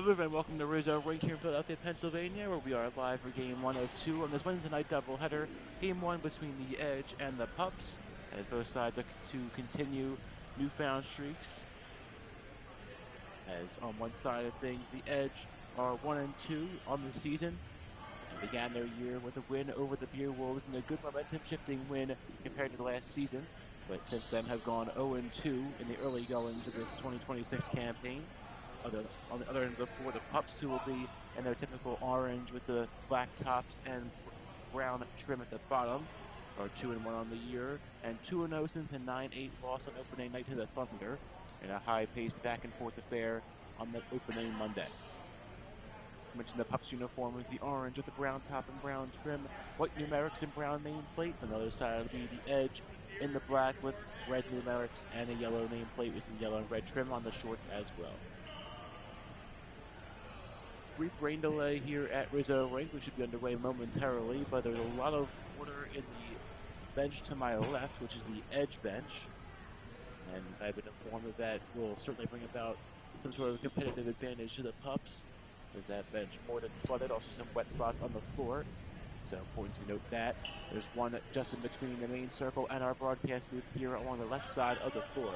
Hello and welcome to Rizzo Rink here in Philadelphia, Pennsylvania, where we are live for Game 1 of 2 on this Wednesday night doubleheader. Game 1 between the Edge and the Pups, as both sides look to continue newfound streaks. As on one side of things, the Edge are 1-2 on the season and began their year with a win over the Beer Wolves and a good momentum-shifting win compared to the last season, but since then have gone 0-2 in the early goings of this 2026 campaign. On the other end of the floor, the Pups, who will be in their typical orange with the black tops and brown trim at the bottom, are 2-1 on the year, and 2-0 since a 9-8 loss on opening night to the Thunder, in a high-paced back-and-forth affair on the opening Monday. I mentioned the Pups uniform with the orange with the brown top and brown trim, white numerics and brown nameplate. On the other side will be the Edge in the black with red numerics and a yellow nameplate with some yellow and red trim on the shorts as well. Brief rain delay here at Rizzo Rink. We should be underway momentarily, but there's a lot of water in the bench to my left, which is the Edge bench. And I've been informed that will certainly bring about some sort of competitive advantage to the Pups, as that bench more than flooded. Also some wet spots on the floor, so important to note that. There's one just in between the main circle and our broadcast booth here along the left side of the floor.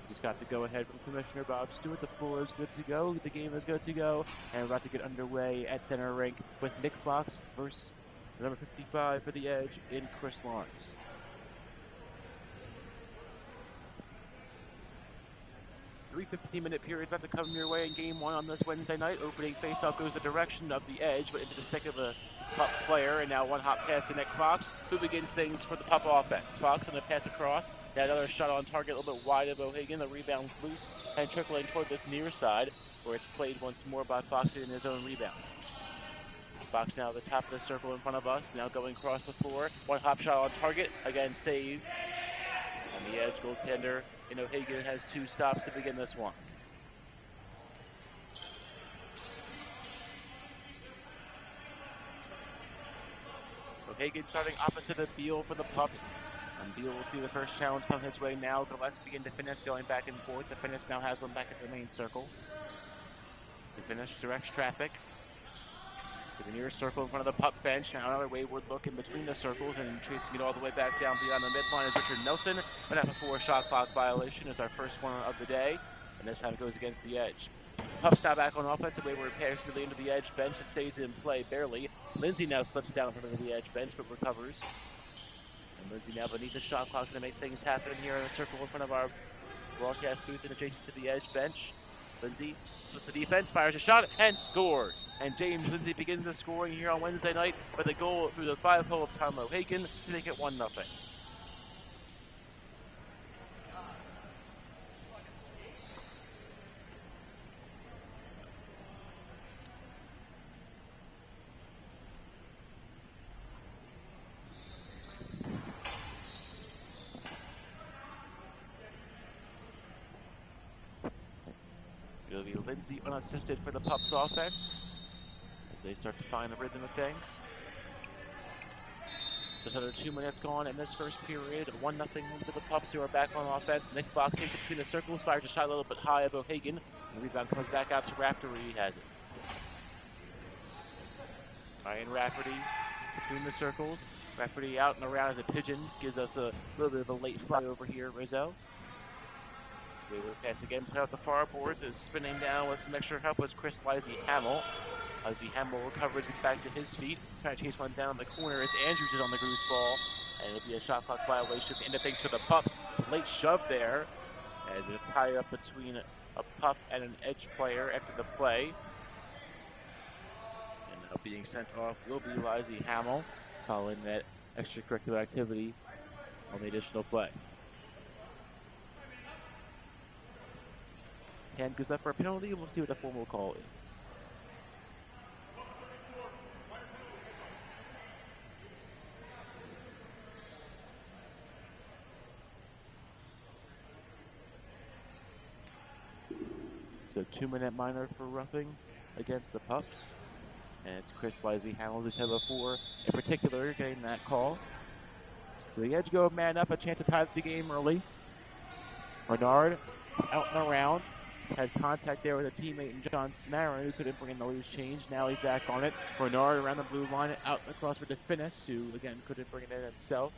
Just got the go-ahead from Commissioner Bob Stewart. The floor is good to go. The game is good to go. And we're about to get underway at center rink with Nick Fox versus number 55 for the Edge in Chris Lawrence. Three 15-minute periods about to come your way in Game 1 on this Wednesday night. Opening faceoff goes the direction of the Edge, but into the stick of a Pup player, and now one hop pass to Nick Fox, who begins things for the Pup offense. Fox on the pass across, now another shot on target, a little bit wide of O'Hagan. The rebound loose and trickling toward this near side, where it's played once more by Fox in his own rebounds. Fox now at the top of the circle in front of us, now going across the floor. One hop shot on target, again saved. And the Edge goaltender in O'Hagan has two stops to begin this one. O'Hagan starting opposite of Beal for the Pups. And Beal will see the first challenge come his way now. Gillespie begin to finish going back and forth. The finish now has one back at the main circle. The finish directs traffic to the nearest circle in front of the Pup bench. Now another wayward look in between the circles and tracing it all the way back down beyond the midline is Richard Nelson. But after 4 shot clock violation is our first one of the day. And this time it goes against the Edge. Pups now back on offense. A wayward pass really into the Edge bench. It stays in play barely. Lindsay now slips down in front of the Edge bench but recovers. And Lindsay now beneath the shot clock to make things happen here in the circle in front of our broadcast booth and adjacent to the Edge bench. Lindsay splits the defense, fires a shot, and scores. And James Lindsay begins the scoring here on Wednesday night with a goal through the 5-hole of Tom O'Hagan to make it 1-0. It'll be Lindsay unassisted for the Pups offense as they start to find the rhythm of things. Just under 2 minutes gone in this first period. 1-0 for the Pups, who are back on offense. Nick Fox takes it between the circles, fires a shot a little bit high of O'Hagan. The rebound comes back out to Raftery. He has it. Ryan Rafferty between the circles. Rafferty out and around as a pigeon. Gives us a little bit of a late flyover here at Rizzo. Wayward pass again, put out the far boards, is spinning down with some extra help was Chris Hamill. Hamill recovers, gets back to his feet, trying to chase one down the corner as Andrews is on the goose ball, and it'll be a shot clock violation at the end of things for the Pups. Late shove there, as a tie up between a Pup and an Edge player after the play. And now being sent off will be Hamill, following that extracurricular activity on the additional play. Hand goes up for a penalty, and we'll see what the formal call is. So 2-minute minor for roughing against the Pups. And it's Chris Hamill, who's had before in particular, getting that call. So the Edge go man up, a chance to tie the game early. Bernard out and around. Had contact there with a teammate in John Smarin, who couldn't bring in the loose change. Now he's back on it. Bernard around the blue line, out across for DeFinis, who again couldn't bring it in himself.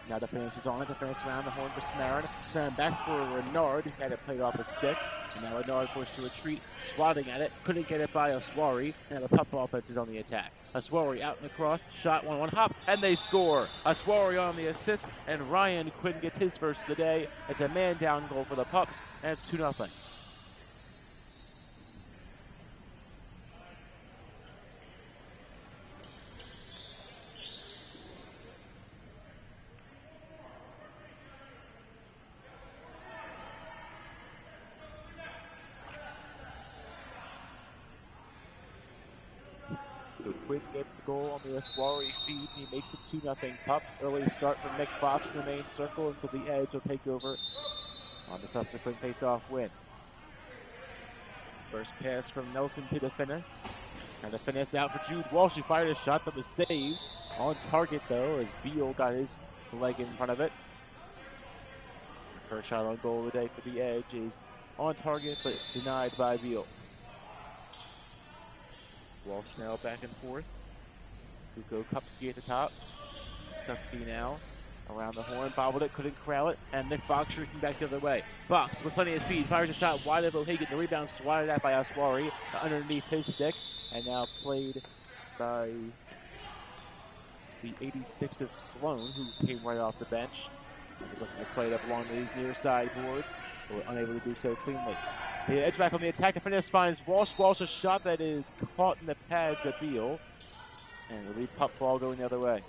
Now DeFinis is on it. DeFinis around the horn for Smarin. Smarin back for Renard, who had it played off his stick. And now Renard forced to retreat, swatting at it. Couldn't get it by Aswari. And now the Pup offense is on the attack. Aswari out and across, shot 1-1 hop, and they score. Aswari on the assist, and Ryan Quinn gets his first of the day. It's a man down goal for the Pups, and it's 2-0. Quinn gets the goal on the Aswari feed, and he makes it 2-0 Pups. Early start from Nick Fox in the main circle, and so the Edge will take over on the subsequent face-off win. First pass from Nelson to DeFinis. And DeFinis out for Jude Walsh, who fired a shot that was saved. On target, though, as Beal got his leg in front of it. First shot on goal of the day for the Edge is on target, but denied by Beal. Walsh now back and forth. Hugo Kupski at the top. Kupski now around the horn, bobbled it, couldn't corral it, and Nick Fox shooting back the other way. Fox with plenty of speed, fires a shot wide of O'Hagan. The rebound swatted at by Aswari underneath his stick, and now played by the 86 of Sloan, who came right off the bench. He was looking to play it up along these near side boards, but were unable to do so cleanly. The Edge back on the attack. DeFinis finds Walsh. Walsh, a shot that is caught in the pads of Beal. And the lead Pup ball going the other way.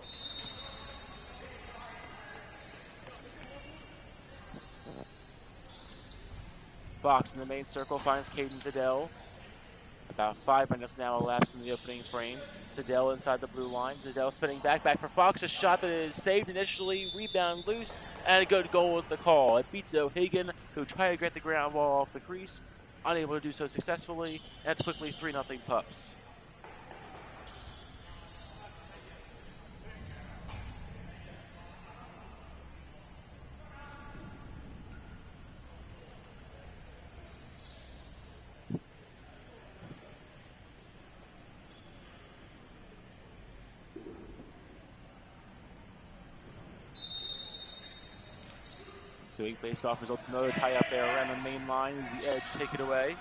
Fox in the main circle finds Caden Zadell. About 5 minutes now elapsed in the opening frame. Zadell inside the blue line. Zadell spinning back for Fox. A shot that is saved initially. Rebound loose. And a good goal is the call. It beats O'Hagan, who tried to get the ground ball off the crease. Unable to do so successfully. And it's quickly 3-0 Pups. Ensuing face-off results in those high up there around the main line as the Edge take it away.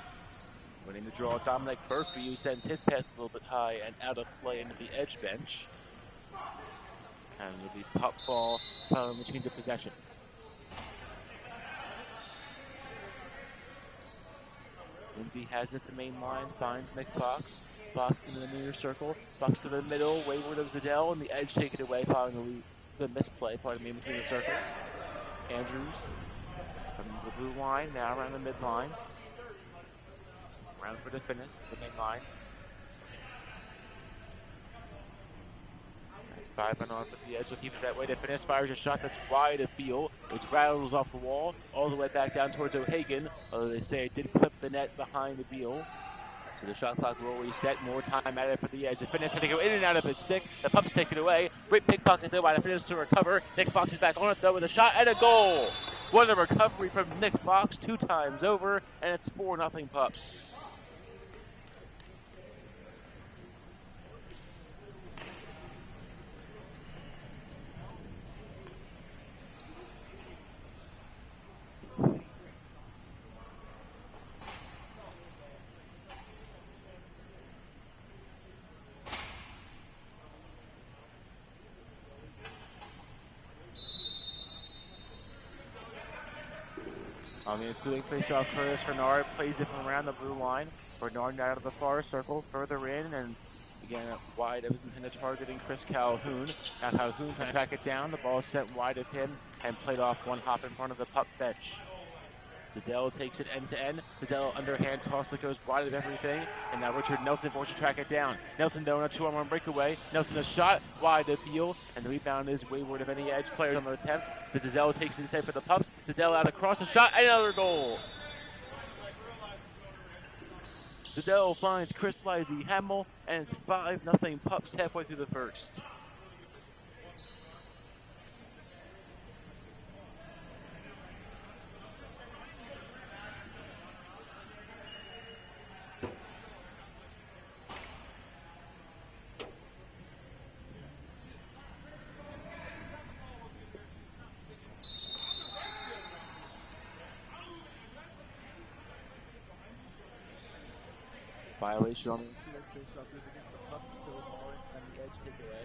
Winning the draw, Dominic Murphy, who sends his pass a little bit high and out of play into the Edge bench. And with the Pup ball following the change of possession. Lindsay has it, the main line, finds Nick Fox. Fox into the near circle, Fox to the middle, wayward of Zadell, and the Edge take it away following the misplay, between the circles. Andrews from the blue line, now around the midline. Around for DeFinis, the main line. 5 men on for the Edge, will keep it that way. DeFinis fires a shot that's wide of Beal, which rattles off the wall, all the way back down towards O'Hagan, although they say it did clip the net behind the Beal. So the shot clock will reset. More time at it for the Edge. DeFinis had to go in and out of his stick. The Pups take it away. Great pickpocket there by DeFinis to recover. Nick Fox is back on it though with a shot and a goal. What a recovery from Nick Fox 2 times over, and it's 4-0 Pups. On the ensuing faceoff, Curtis Bernard plays it from around the blue line. Bernard out of the far circle, further in, and again wide. It was intended targeting Chris Calhoun. Now Calhoun can track it down. The ball is sent wide of him and played off one hop in front of the Pup bench. Zadell takes it end to end. Zadell underhand toss that goes wide of everything. And now Richard Nelson forced to track it down. Nelson down a 2-on-1 breakaway. Nelson a shot wide of Beal. And the rebound is wayward of any Edge players on the attempt. But Zadell takes it instead for the Pups. Zadell out across a shot and another goal. Zadell finds Chris Lizzie Hamill, and it's 5-0 Pups halfway through the first. Violation on the ensuing face-off goes against the Pups, so Lawrence and the edge take away.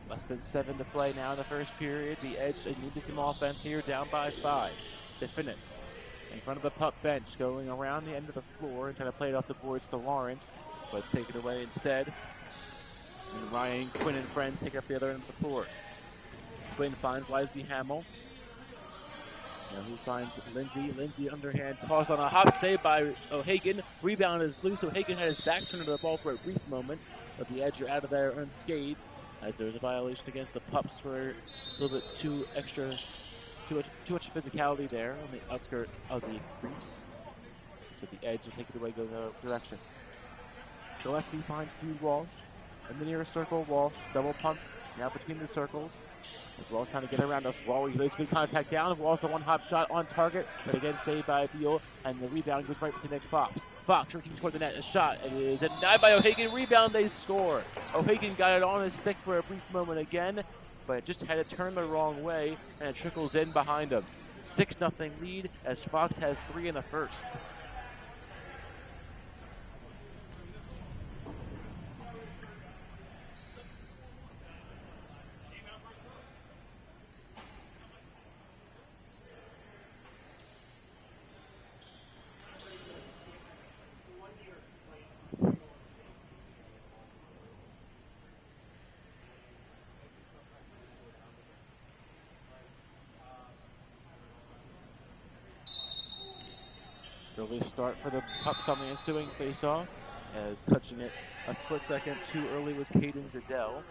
Less than 7 to play now in the first period. The edge needed some offense here, down by 5. The finish in front of the Pup bench, going around the end of the floor and trying to play it off the boards to Lawrence, but it's taken away instead. And Ryan, Quinn, and friends take up the other end of the floor. Quinn finds Lively Hamill. Now he finds Lindsay. Lindsay underhand toss on a hop save by O'Hagan. Rebound is loose. O'Hagan had his back turned to the ball for a brief moment, but the edge are out of there unscathed, as there's a violation against the Pups for a little bit too much physicality there on the outskirt of the crease. So the edge will take it away, go the other direction. Gillespie finds Jude Walsh in the nearest circle. Walsh double pump now between the circles. As Walsh trying to get around us. Walsh lays good contact down. Walsh a one-hop shot on target, but again saved by Beal, and the rebound goes right to Nick Fox. Fox working toward the net, a shot, and it is denied by O'Hagan. Rebound, they score. O'Hagan got it on his stick for a brief moment again, but just had to turn the wrong way, and it trickles in behind him. 6-0 lead as Fox has 3 in the first. Early start for the Pups on the ensuing face-off, as touching it a split second too early was Caden Zadell.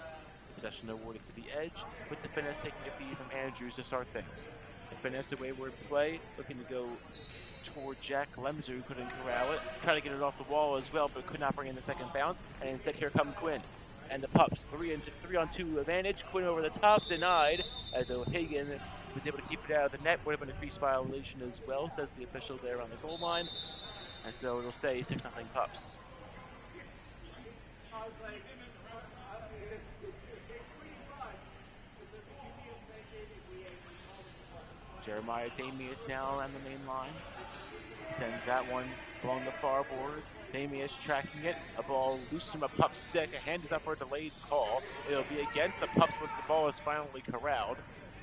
Possession awarded to the edge, with the finesse taking a feed from Andrews to start things. The finesse a wayward play, looking to go toward Jack Lemser, who couldn't corral it. Trying to get it off the wall as well, but could not bring in the second bounce. And instead, here come Quinn. And the Pups, 3-on-2 advantage. Quinn over the top, denied, as O'Hagan was able to keep it out of the net. Would have been a crease violation as well, says the official there on the goal line. And so it'll stay 6-0 Pups. Jeremiah Damius now on the main line. Sends that one along the far boards. Damius tracking it. A ball loose from a Pup stick. A hand is up for a delayed call. It'll be against the Pups once the ball is finally corralled.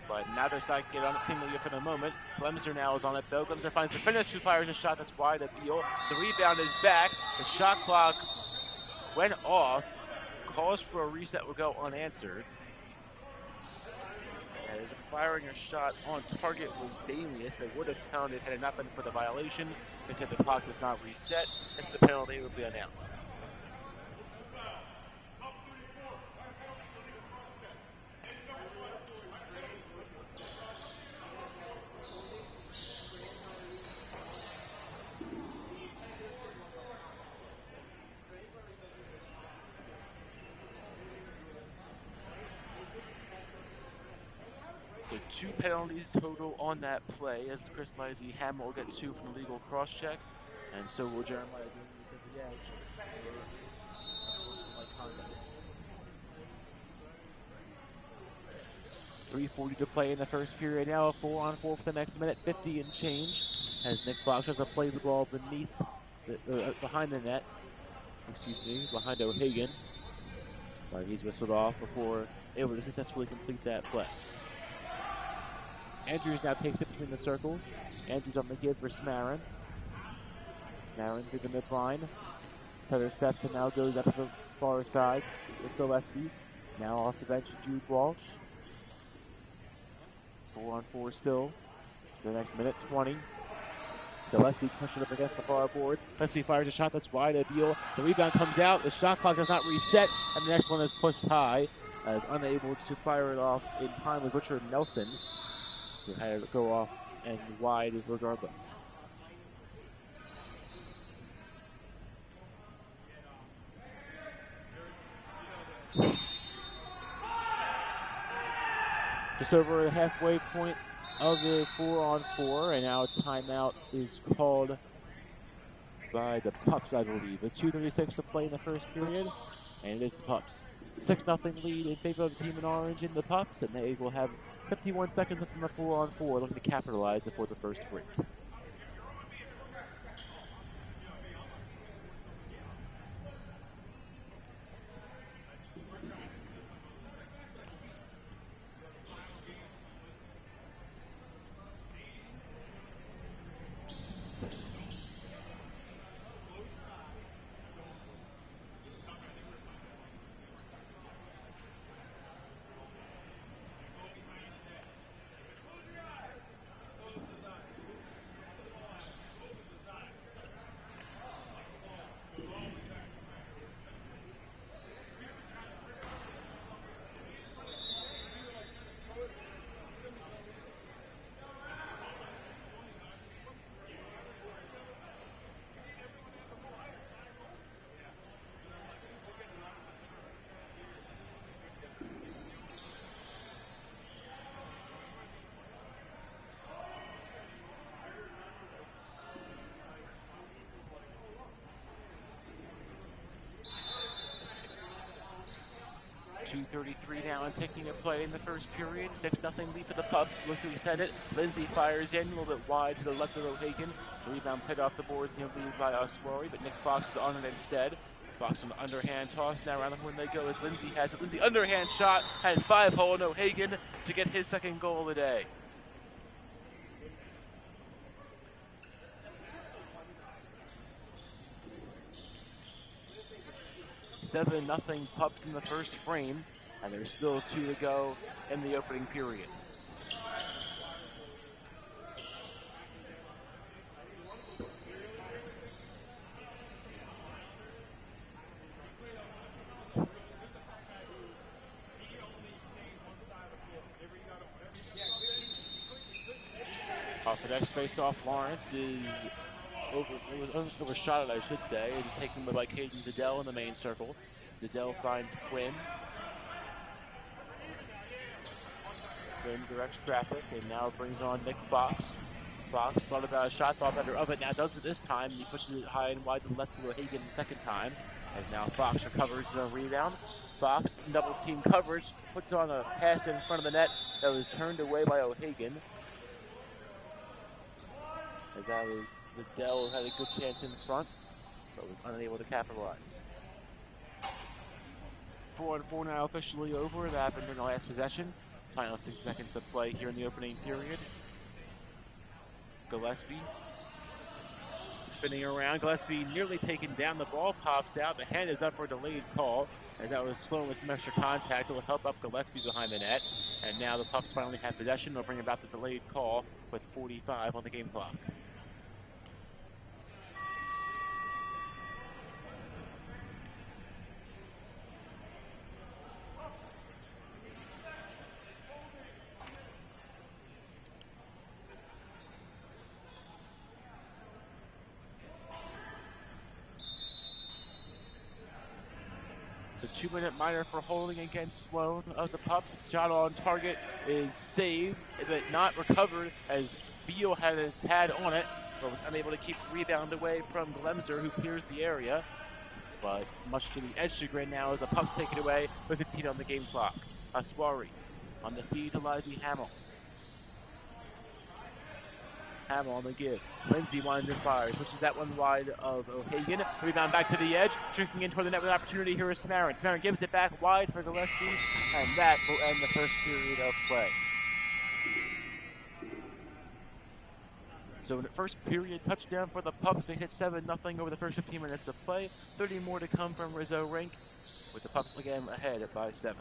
But neither side can get on it cleanly for the moment. Glemser now is on it though. Glemser finds the finish, who fires a shot that's wide at Beal. The rebound is back. The shot clock went off. Calls for a reset will go unanswered. As firing a shot on target was Damius. They would have counted had it not been for the violation. They said the clock does not reset, and so the penalty will be announced. So 2 penalties total on that play, as Chris Lively Hamill will get 2 from the legal cross-check, and so will Jeremiah Damius at the edge for unsportsmanlike conduct. 3:40 to play in the first period now, a 4-on-4 for the next minute, 50 and change, as Nick Fox tries to play the ball beneath, behind the net, behind O'Hagan, but he's whistled off before able to successfully complete that play. Andrews now takes it between the circles. Andrews on the give for Smarin. Smarin through the midline. Sutter steps and now goes up to the far side with Gillespie. Now off the bench, Jude Walsh. 4-on-4 still. The next minute, 20. Gillespie pushing up against the far boards. Gillespie fires a shot that's wide at Beal. The rebound comes out. The shot clock does not reset, and the next one is pushed high, as unable to fire it off in time with Richard Nelson, who had to go off and wide regardless. Just over the halfway point of the 4-on-4, and now a timeout is called by the Pups, I believe. The 2:36 to play in the first period, and it is the Pups. 6-0 lead in favor of the team in orange in the Pups, and they will have 51 seconds left in the 4-on-4, looking to capitalize before the first break. 2:33 now and taking a play in the first period. 6-0 lead for the Pups. Look to extend it. Lindsay fires in a little bit wide to the left of O'Hagan. Rebound played off the boards near lead by Oswari, but Nick Fox is on it instead. Fox on the underhand toss. Now around the horn they go as Lindsay has it. Lindsay underhand shot. Had 5-hole on O'Hagan to get his second goal of the day. Seven nothing Pups in the first frame, and there's still 2 to go in the opening period. Off the next face-off, Lawrence is overshot it, I should say. It is taken by Caden Zadell in the main circle. Zadell finds Quinn. Quinn directs traffic and now brings on Nick Fox. Fox thought about a shot, thought better of it. Now does it this time. He pushes it high and wide to the left of O'Hagan the second time. As now Fox recovers the rebound. Fox double team coverage, puts on a pass in front of the net that was turned away by O'Hagan. As that was Zadell who had a good chance in front, but was unable to capitalize. 4-on-4 now officially over. That happened in the last possession. Final 6 seconds of play here in the opening period. Gillespie spinning around. Gillespie nearly taken down. The ball pops out. The hand is up for a delayed call. As that was slow with some extra contact. It will help up Gillespie behind the net. And now the Pups finally have possession. They'll bring about the delayed call with 45 on the game clock. The 2-minute minor for holding against Sloan of the Pups. Shot on target is saved, but not recovered as Beal had his pad on it, but was unable to keep the rebound away from Glemser, who clears the area. But much to the Ed's chagrin now as the Pups take it away with 15 on the game clock. Aswari on the feed to Lizzie Hamill. Hamill on the give. Lindsay winds and fires, pushes that one wide of O'Hagan. Rebound back to the edge, shrinking in toward the net with an opportunity. Here is Samarin. Samarin gives it back wide for Gillespie, and that will end the first period of play. So in the first period, touchdown for the Pups makes it 7-0 over the first 15 minutes of play. 30 more to come from Rizzo Rink, with the Pups again ahead by 7.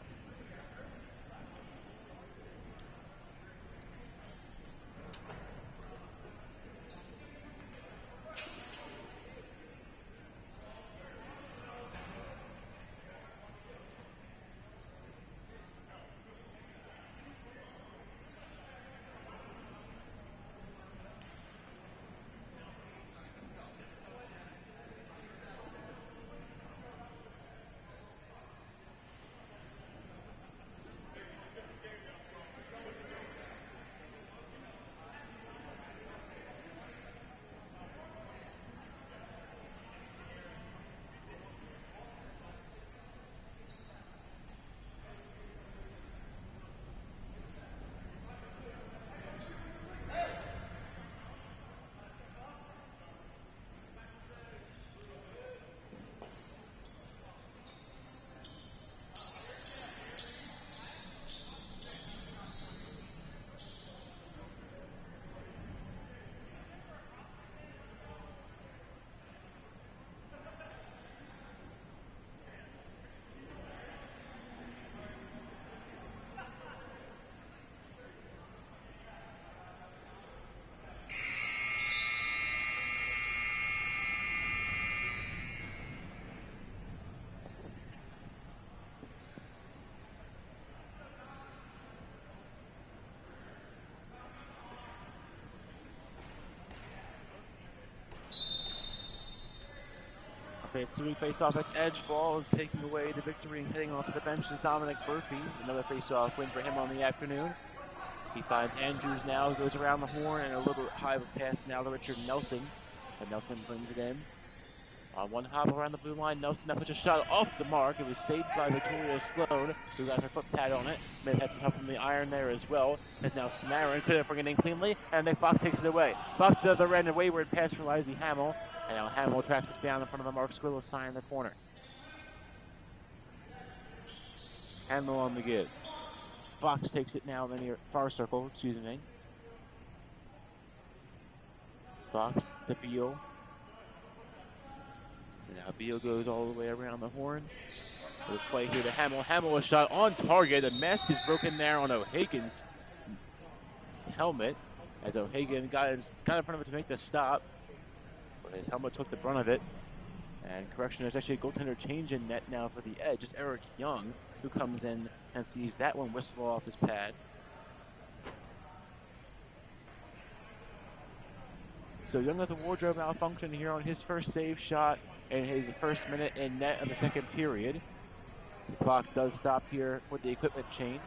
Ensuing face-off, its edge ball is taking away the victory and heading off to the bench is Dominic Murphy. Another face-off win for him on the afternoon. He finds Andrews now, goes around the horn, and a little bit high of a pass now to Richard Nelson. But Nelson brings it in. On one hop around the blue line, Nelson that puts a shot off the mark. It was saved by Victoria Sloan, who got her foot pad on it. May have had some help from the iron there as well. As now Smarin couldn't bring it in cleanly, and then Fox takes it away. Fox to the other end, a wayward pass for Lizzie Hamill. And now Hamill tracks it down in front of the Mark Squillow sign in the corner. Hamill on the give. Fox takes it now in the near far circle, excuse me. Fox to Beal. And now Beal goes all the way around the horn. The play here to Hamill. Hamill a shot on target. The mask is broken there on O'Hagan's helmet as O'Hagan got in front of it to make the stop. But his helmet took the brunt of it. And correction, there's actually a goaltender change in net now for the Edge. It's Eric Young who comes in and sees that one whistle off his pad. So Young with a wardrobe malfunction here on his first save shot in his first minute in net of the second period. The clock does stop here for the equipment change,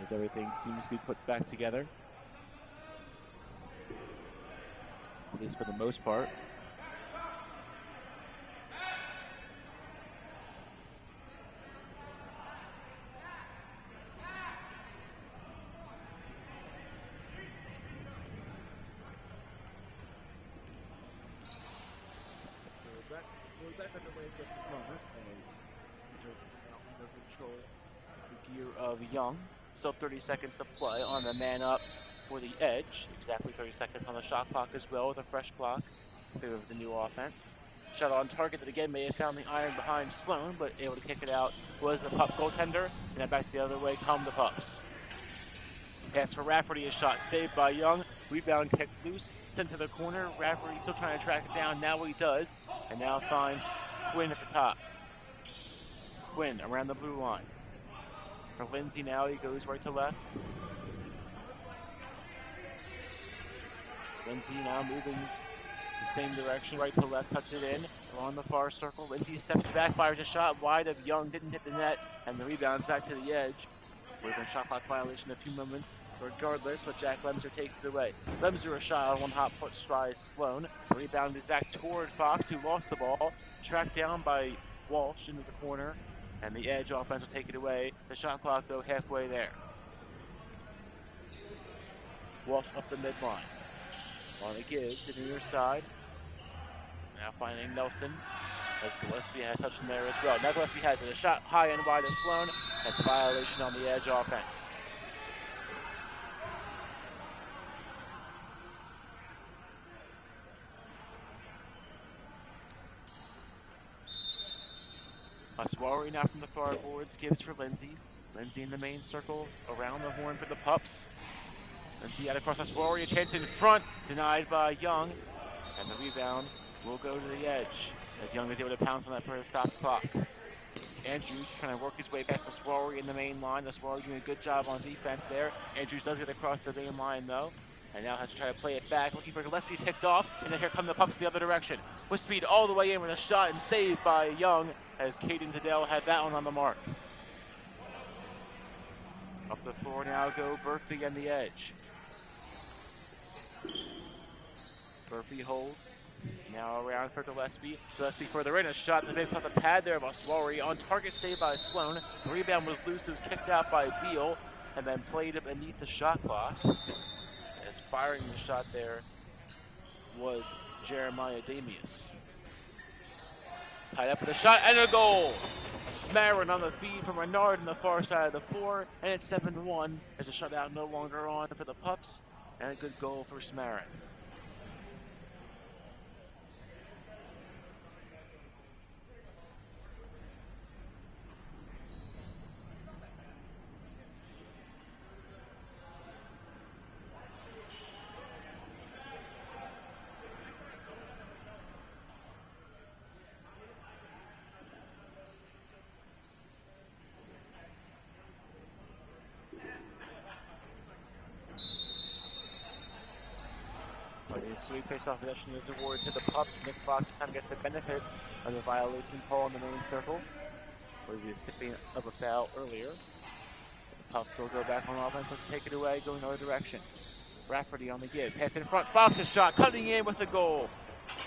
as everything seems to be put back together, at least for the most part. Back underway just a moment, and under control the gear of Young. Still 30 seconds to play on the man up for the Edge. Exactly 30 seconds on the shot clock as well, with a fresh clock in favor of the new offense. Shot on target that again may have found the iron behind Sloan, but able to kick it out was the Pup goaltender. And then back the other way come the Pups. Pass for Rafferty, a shot saved by Young. Rebound kicked loose, sent to the corner. Rafferty still trying to track it down. Now he does, and now finds Quinn at the top. Quinn around the blue line. For Lindsay now, he goes right to left. Lindsay now moving the same direction, right to left, cuts it in. Along the far circle, Lindsay steps back, fires a shot wide of Young, didn't hit the net, and the rebound's back to the Edge. Would have been shot clock violation in a few moments regardless, but Jack Lemser takes it away. Lemser a shot on one hop push by Sloan. The rebound is back toward Fox, who lost the ball. Tracked down by Walsh into the corner, and the Edge offense will take it away. The shot clock, though, halfway there. Walsh up the midline. On a give to the near side. Now finding Nelson, as Gillespie had touched him there as well. Now Gillespie has it. A shot high and wide of Sloan. That's a violation on the Edge offense. Aswari now from the far boards, gives for Lindsay. Lindsay in the main circle, around the horn for the Pups. Lindsay out across Aswari, a chance in front, denied by Young. And the rebound will go to the Edge, as Young is able to pounce on that for the stop clock. Andrews trying to work his way past Aswari in the main line. Aswari doing a good job on defense there. Andrews does get across the main line though, and now has to try to play it back, looking for Gillespie picked off, and then here come the Pups the other direction. With speed all the way in with a shot and saved by Young, as Caden Zadell had that one on the mark. Up the floor now go Burfee and the Edge. Burfee holds. Now around for Gillespie. Gillespie further in, a shot in the mid, caught the pad there of Aswari. On target save by Sloan. The rebound was loose, it was kicked out by Beal, and then played beneath the shot clock. As firing the shot there was Jeremiah Damius. Tied up with a shot and a goal! Smarin on the feed from Renard on the far side of the floor, and it's 7-1 as a shutout no longer on for the Pups, and a good goal for Smarin. Sweep face-off possession is awarded to the Pups. Nick Fox this time gets the benefit of the violation call in the main circle. Was the recipient of a foul earlier. The Pups will go back on offense to take it away, going another direction. Rafferty on the give. Pass in front. Fox's shot, cutting in with the goal.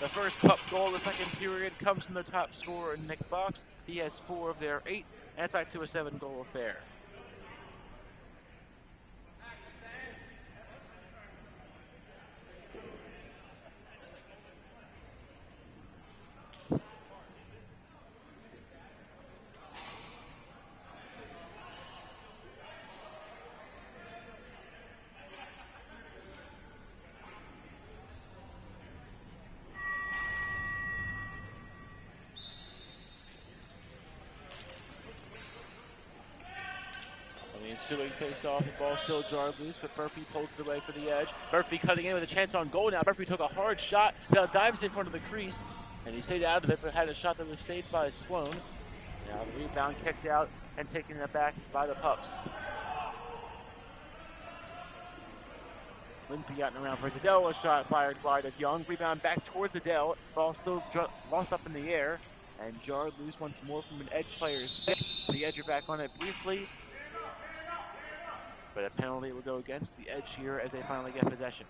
The first Pup goal of the second period comes from the top scorer, Nick Fox. He has 4 of their 8, and it's back to a 7-goal affair. Ensuing face-off, the ball still jarred loose, but Murphy pulls it away for the edge. Murphy cutting in with a chance on goal now. Murphy took a hard shot, now dives in front of the crease, and he stayed out of it, but had a shot that was saved by Sloan. Now the rebound kicked out and taken it back by the Pups. Lindsay gotten around for Zadell, a shot fired wide of Young. Rebound back towards Zadell, ball still lost up in the air, and jarred loose once more from an edge player's stick. The edge are back on it briefly, but a penalty will go against the edge here as they finally get possession.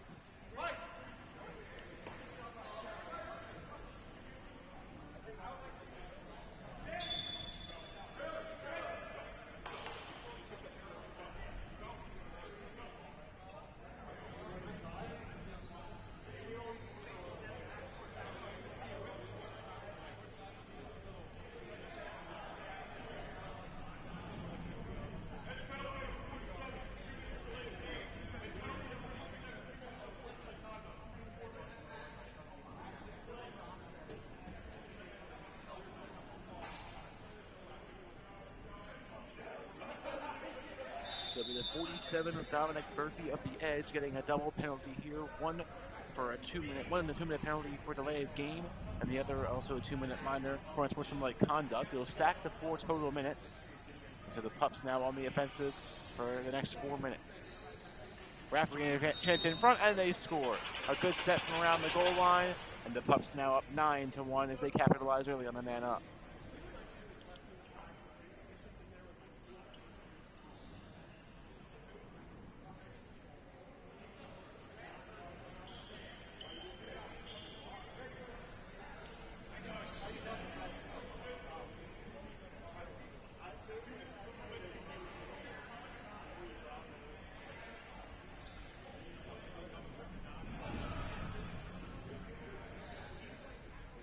So it'll be the 47 of Dominic Murphy of the edge, getting a double penalty here. One in the 2-minute penalty for delay of game, and the other also a 2-minute minor for unsportsmanlike conduct. It'll stack to 4 total minutes. So the Pups now on the offensive for the next 4 minutes. Rafferty and a chance in front, and they score. A good set from around the goal line, and the Pups now up 9-1 as they capitalize early on the man up.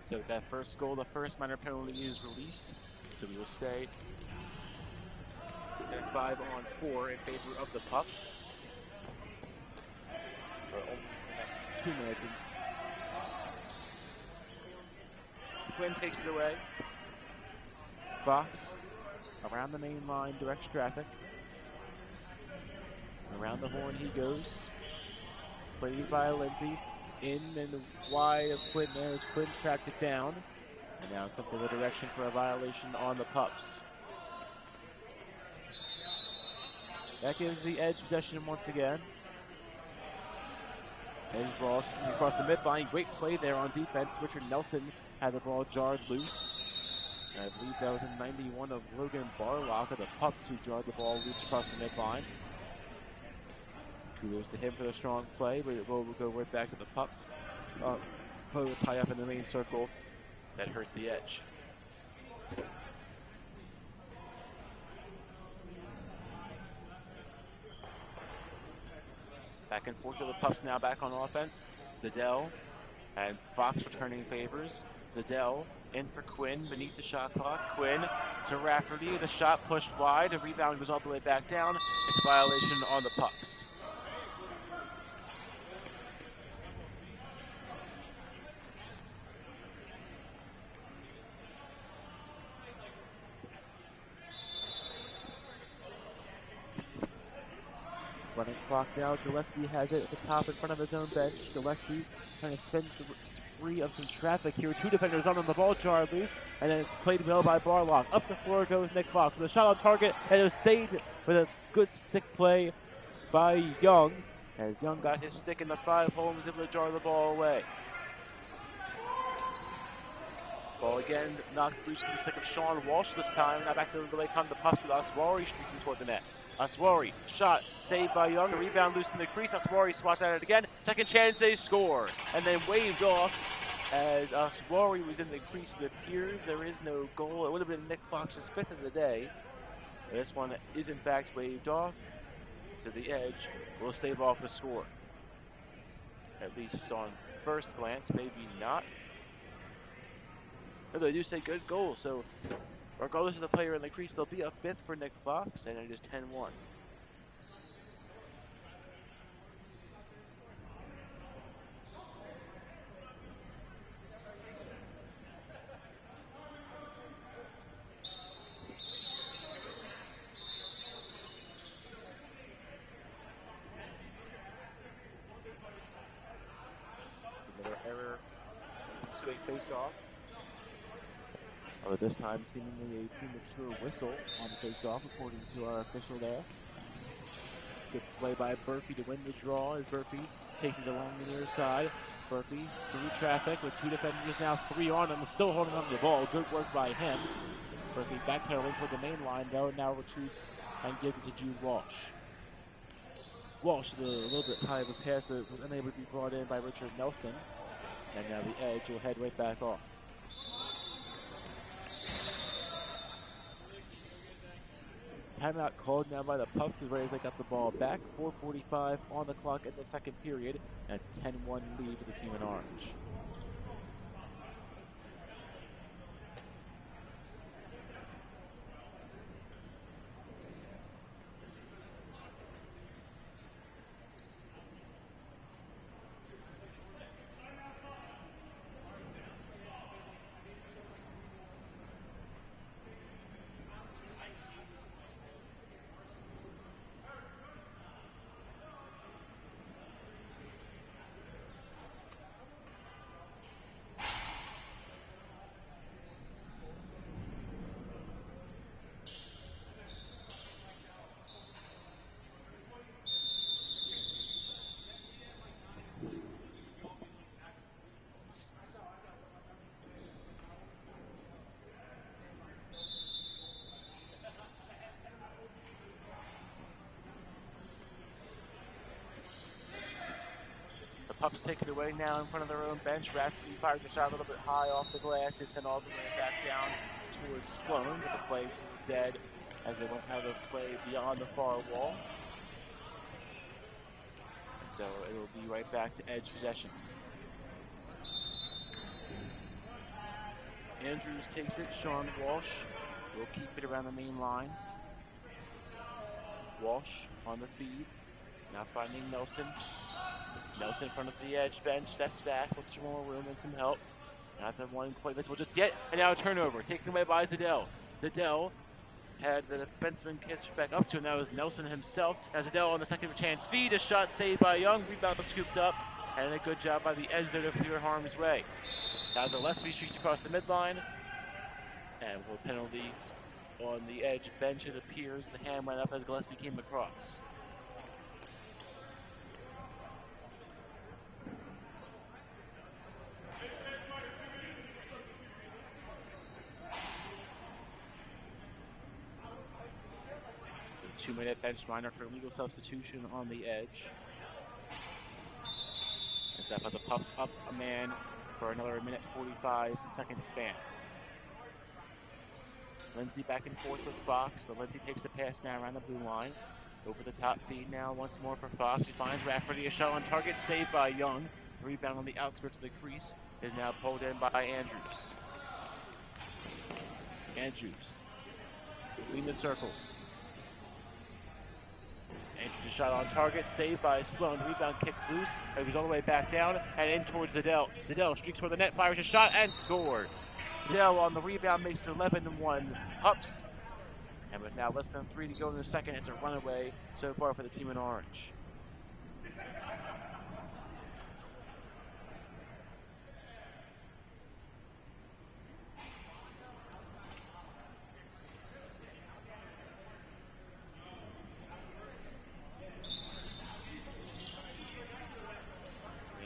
So with that first goal, the first minor penalty is released. So we will stay at 5-on-4 in favor of the Pups for only the next 2 minutes. Quinn takes it away. Fox around the main line, directs traffic. Around the horn he goes. Played by Lindsay. In and wide of Quinn there as Quinn tracked it down. And now sent to the direction for a violation on the Pups. That gives the edge possession once again. Edge ball shooting across the midline. Great play there on defense. Richard Nelson had the ball jarred loose. And I believe that was in 91 of Logan Barlock of the Pups who jarred the ball loose across the midline. Kudos to him for the strong play, but it will go right back to the Pups. Play will tie up in the main circle. That hurts the edge. Back and forth to the Pups now back on offense. Zadell and Fox returning favors. Zadell in for Quinn beneath the shot clock. Quinn to Rafferty. The shot pushed wide. The rebound goes all the way back down. It's a violation on the Pups. Running clock now as Gillespie has it at the top in front of his own bench. Gillespie trying to spin the spree of some traffic here. 2 defenders on the ball, jarred loose, and then it's played well by Barlock. Up the floor goes Nick Fox with a shot on target, and it was saved with a good stick play by Young. As Young got his stick in the 5-hole and was able to jar the ball away. Ball again knocks loose from the stick of Sean Walsh this time. Now back to the delay come the Pups with Aswari streaking toward the net. Aswari, shot, saved by Young, a rebound loose in the crease. Aswari swats at it again. Second chance, they score. And then waved off As Oswari was in the crease, it appears there is no goal. It would have been Nick Fox's 5th of the day. This one is in fact waved off, so the Edge will save off the score. At least on first glance, maybe not. But they do say good goal, so regardless of the player in the crease, there'll be a 5th for Nick Fox, and it is 10-1. Another error, ensuing face-off. Although this time seemingly a premature whistle on the face-off, according to our official there. Good play by Murphy to win the draw as Murphy takes it along the near side. Murphy through traffic with 2 defenders now, 3 on him, still holding on to the ball. Good work by him. Murphy backpedaling toward the main line though, now retreats and gives it to Jude Walsh. Walsh with a little bit high of a pass that was unable to be brought in by Richard Nelson. And now the Edge will head right back off. Timeout called now by the Pups as they got the ball back. 4:45 on the clock in the second period, and it's a 10-1 lead for the team in orange. Pups take it away now in front of their own bench. Rafferty fires a shot a little bit high off the glass. It's sent all the way back down towards Sloan, but the play dead as it went out of play beyond the far wall. And so it will be right back to Edge possession. Andrews takes it. Sean Walsh will keep it around the main line. Walsh on the feed. Now finding Nelson. Nelson in front of the Edge bench, steps back, looks for more room and some help. Not that one quite visible just yet, and now a turnover, taken away by Zadell. Zadell had the defenseman catch back up to him, that was Nelson himself. Now Zadell on the second chance feed, a shot saved by Young, rebound scooped up, and a good job by the Edge there to clear harm's way. Now Gillespie streaks across the midline, and with a penalty on the Edge bench, it appears the hand went up as Gillespie came across. The 2-minute bench minor for legal substitution on the Edge. As that put the Pups up a man for another 1:45 span. Lindsay back and forth with Fox, but Lindsay takes the pass now around the blue line. Over the top feed now once more for Fox. He finds Rafferty, a shot on target, saved by Young. The rebound on the outskirts of the crease is now pulled in by Andrews. Andrews between the circles. Andrews' shot on target, saved by Sloan. The rebound kicked loose. It goes all the way back down and in towards Zadell. Zadell streaks toward the net, fires a shot, and scores. Zadell on the rebound makes it 11-1 Pups. And with now less than 3 to go in the second, it's a runaway so far for the team in orange.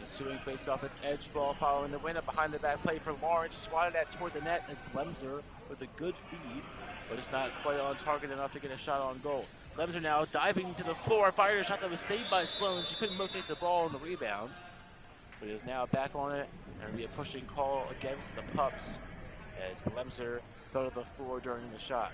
Ensuing face-off, it's Edge ball following the win up behind the back play for Lawrence. Swatted that toward the net as Glemser with a good feed, but it's not quite on target enough to get a shot on goal. Glemser now diving to the floor, fired a shot that was saved by Sloan. She couldn't locate the ball on the rebound, but is now back on it There will be a pushing call against the Pups as Glemser fell to the floor during the shot.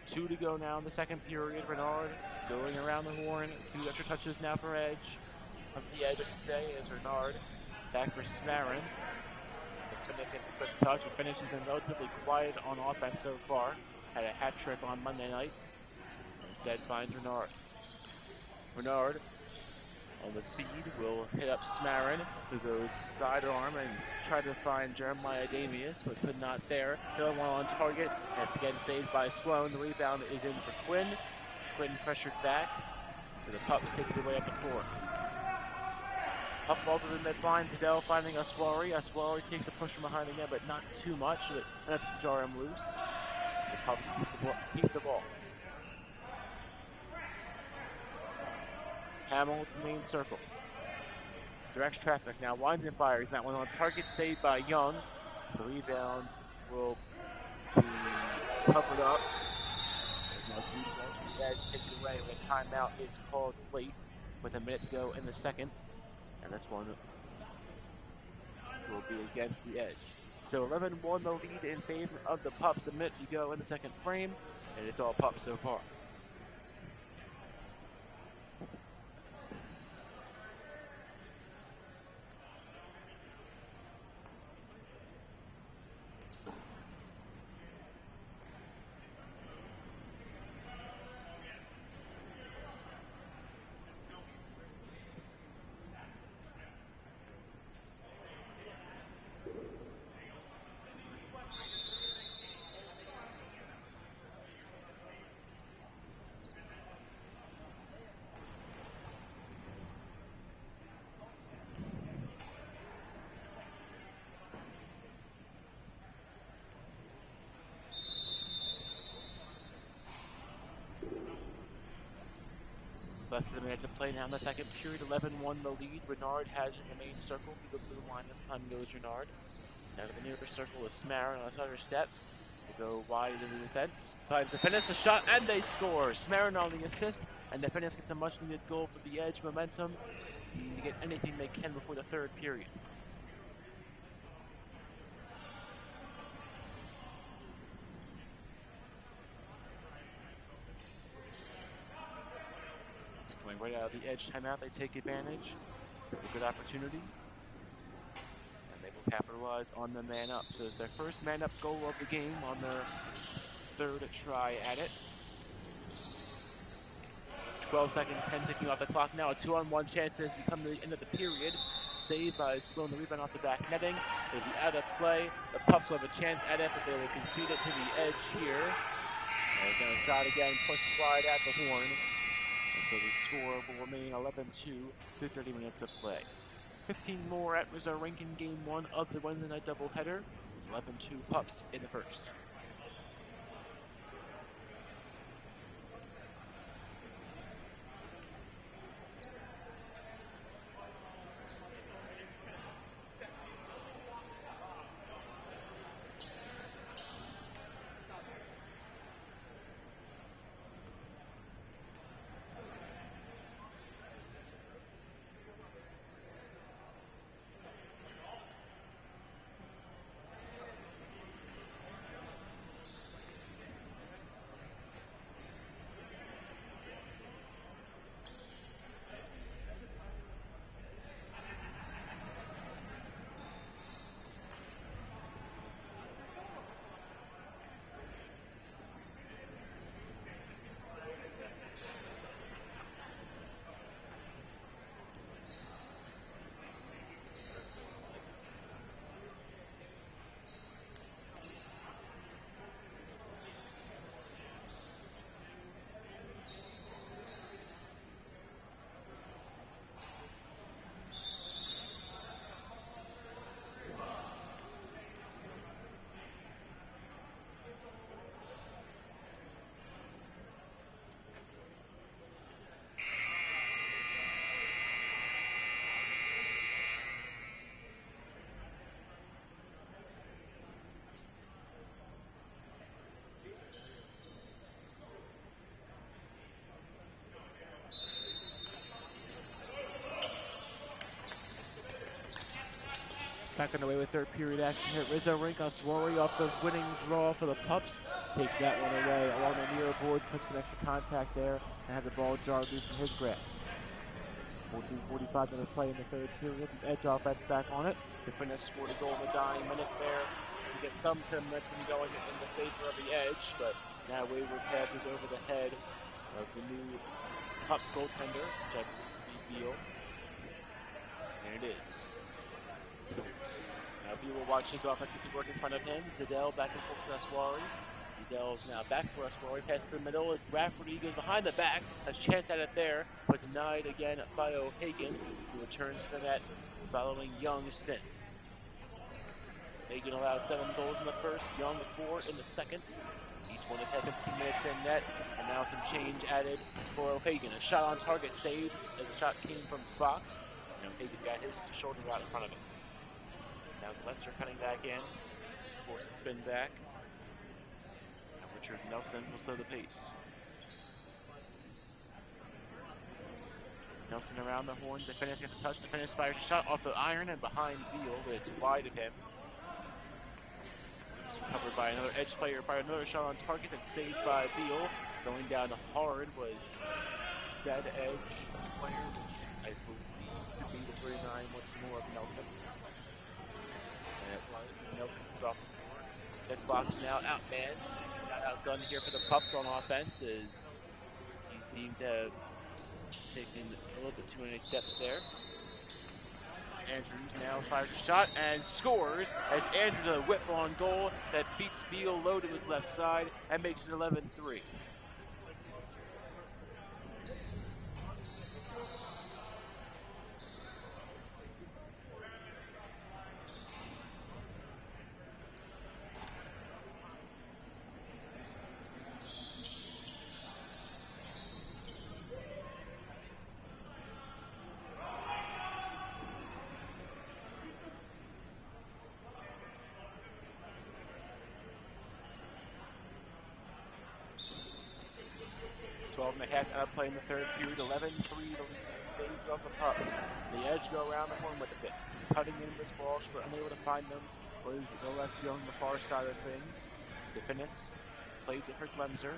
Two to go now in the second period. Renard going around the horn. A few extra touches now for Edge. From the edge, I should say, is Renard. Back for Smarin. The Finish gets a quick touch. The Finish has been relatively quiet on offense so far. Had a hat trick on Monday night. Instead finds Renard. Renard on the feed will hit up Smarin, who goes sidearm and tried to find Jeremiah Damius, but could not there. The other one on target. That's again saved by Sloan. The rebound is in for Quinn. Quinn pressured back. So the Pups take it away up the floor. Up ball to the midline. Zadell finding Aswari. Aswari takes a push from behind again, but not too much. Enough to jar him loose. The Pups keep the ball. Hamill with the main circle. Directs traffic now. Winds and fires. That one on target, saved by Young. The rebound will be covered up. Now Jude Walsh from the edge, take it away. The timeout is called late with a minute to go in the second. And this one will be against the Edge. So 11-1 the lead in favor of the Pups. A minute to go in the second frame. And it's all Pups so far. Less than a minute to play now in the second period. 11-1 the lead. Renard has in the main circle. Through the blue line this time goes Renard. Now to the nearest circle is Smarin on his other step. They go wide into the defense. Finds the Finnis, a shot, and they score. Smarin on the assist, and the Finnis gets a much needed goal for the Edge momentum. Need to get anything they can before the third period. Going right out of the Edge timeout, they take advantage of a good opportunity, and they will capitalize on the man up. So it's their first man up goal of the game on their third try at it. 12 seconds, 10 ticking off the clock now. A 2-on-1 chance as we come to the end of the period. Saved by Sloan, the rebound off the back netting. They'll be out of play. The Pups will have a chance at it, but they will concede it to the Edge here. They're going to try again, push wide at the horn. And so the score will remain 11-2 through 30 minutes of play. 15 more at was our ranking game one of the Wednesday night doubleheader. It's 11-2 Pups in the first. back underway with third period action here at Rizzo Rink. Aswari off the winning draw for the Pups. Takes that one away along the near board, took some extra contact there, and had the ball jarred loose from his grasp. 14:45 minute play in the third period. The Edge offense back on it. The Finesse scored a goal in the dying minute there to get some momentum going in the favor of the Edge, but now wayward passes over the head of the new Pup goaltender, Jeff Beal. And it is. Now Beal will watch his offense get to work in front of him. Zadell back and forth to Aswari. Zadell is now back for Aswari. Pass to the middle as Rafferty goes behind the back. Has chance at it there, but denied again by O'Hagan, who returns to the net following Young's stint. Hagan allowed 7 goals in the first, Young 4 in the second. Each one has had 15 minutes in net, and now some change added for O'Hagan. A shot on target saved as the shot came from Fox. And O'Hagan got his shoulder out in front of him. Now Glemser cutting back in. He's forced to spin back. And Richard Nelson will slow the pace. Nelson around the horn. The Finesse gets a touch. The Finesse fires a shot off the iron and behind Beal, but it's wide of him. Covered by another Edge player, fired another shot on target that's saved by Beal. Going down hard was said Edge player, which I believe to be the 39 once more of Nelson. And it was as Nelson comes off the floor. Ted Fox now outmanned, not outgunned here for the Pups on offense, as he's deemed to have taken a little bit too many steps there. Andrews now fires a shot and scores as Andrews a whip on goal that beats Beal low to his left side and makes it 11-3. And a half out of play in the third period, 11-3 to lead off the Pups. The Edge go around the horn with the pick. Cutting in this ball, but unable to find them was Gillespie on the far side of things. The Finesse plays it for Glemser.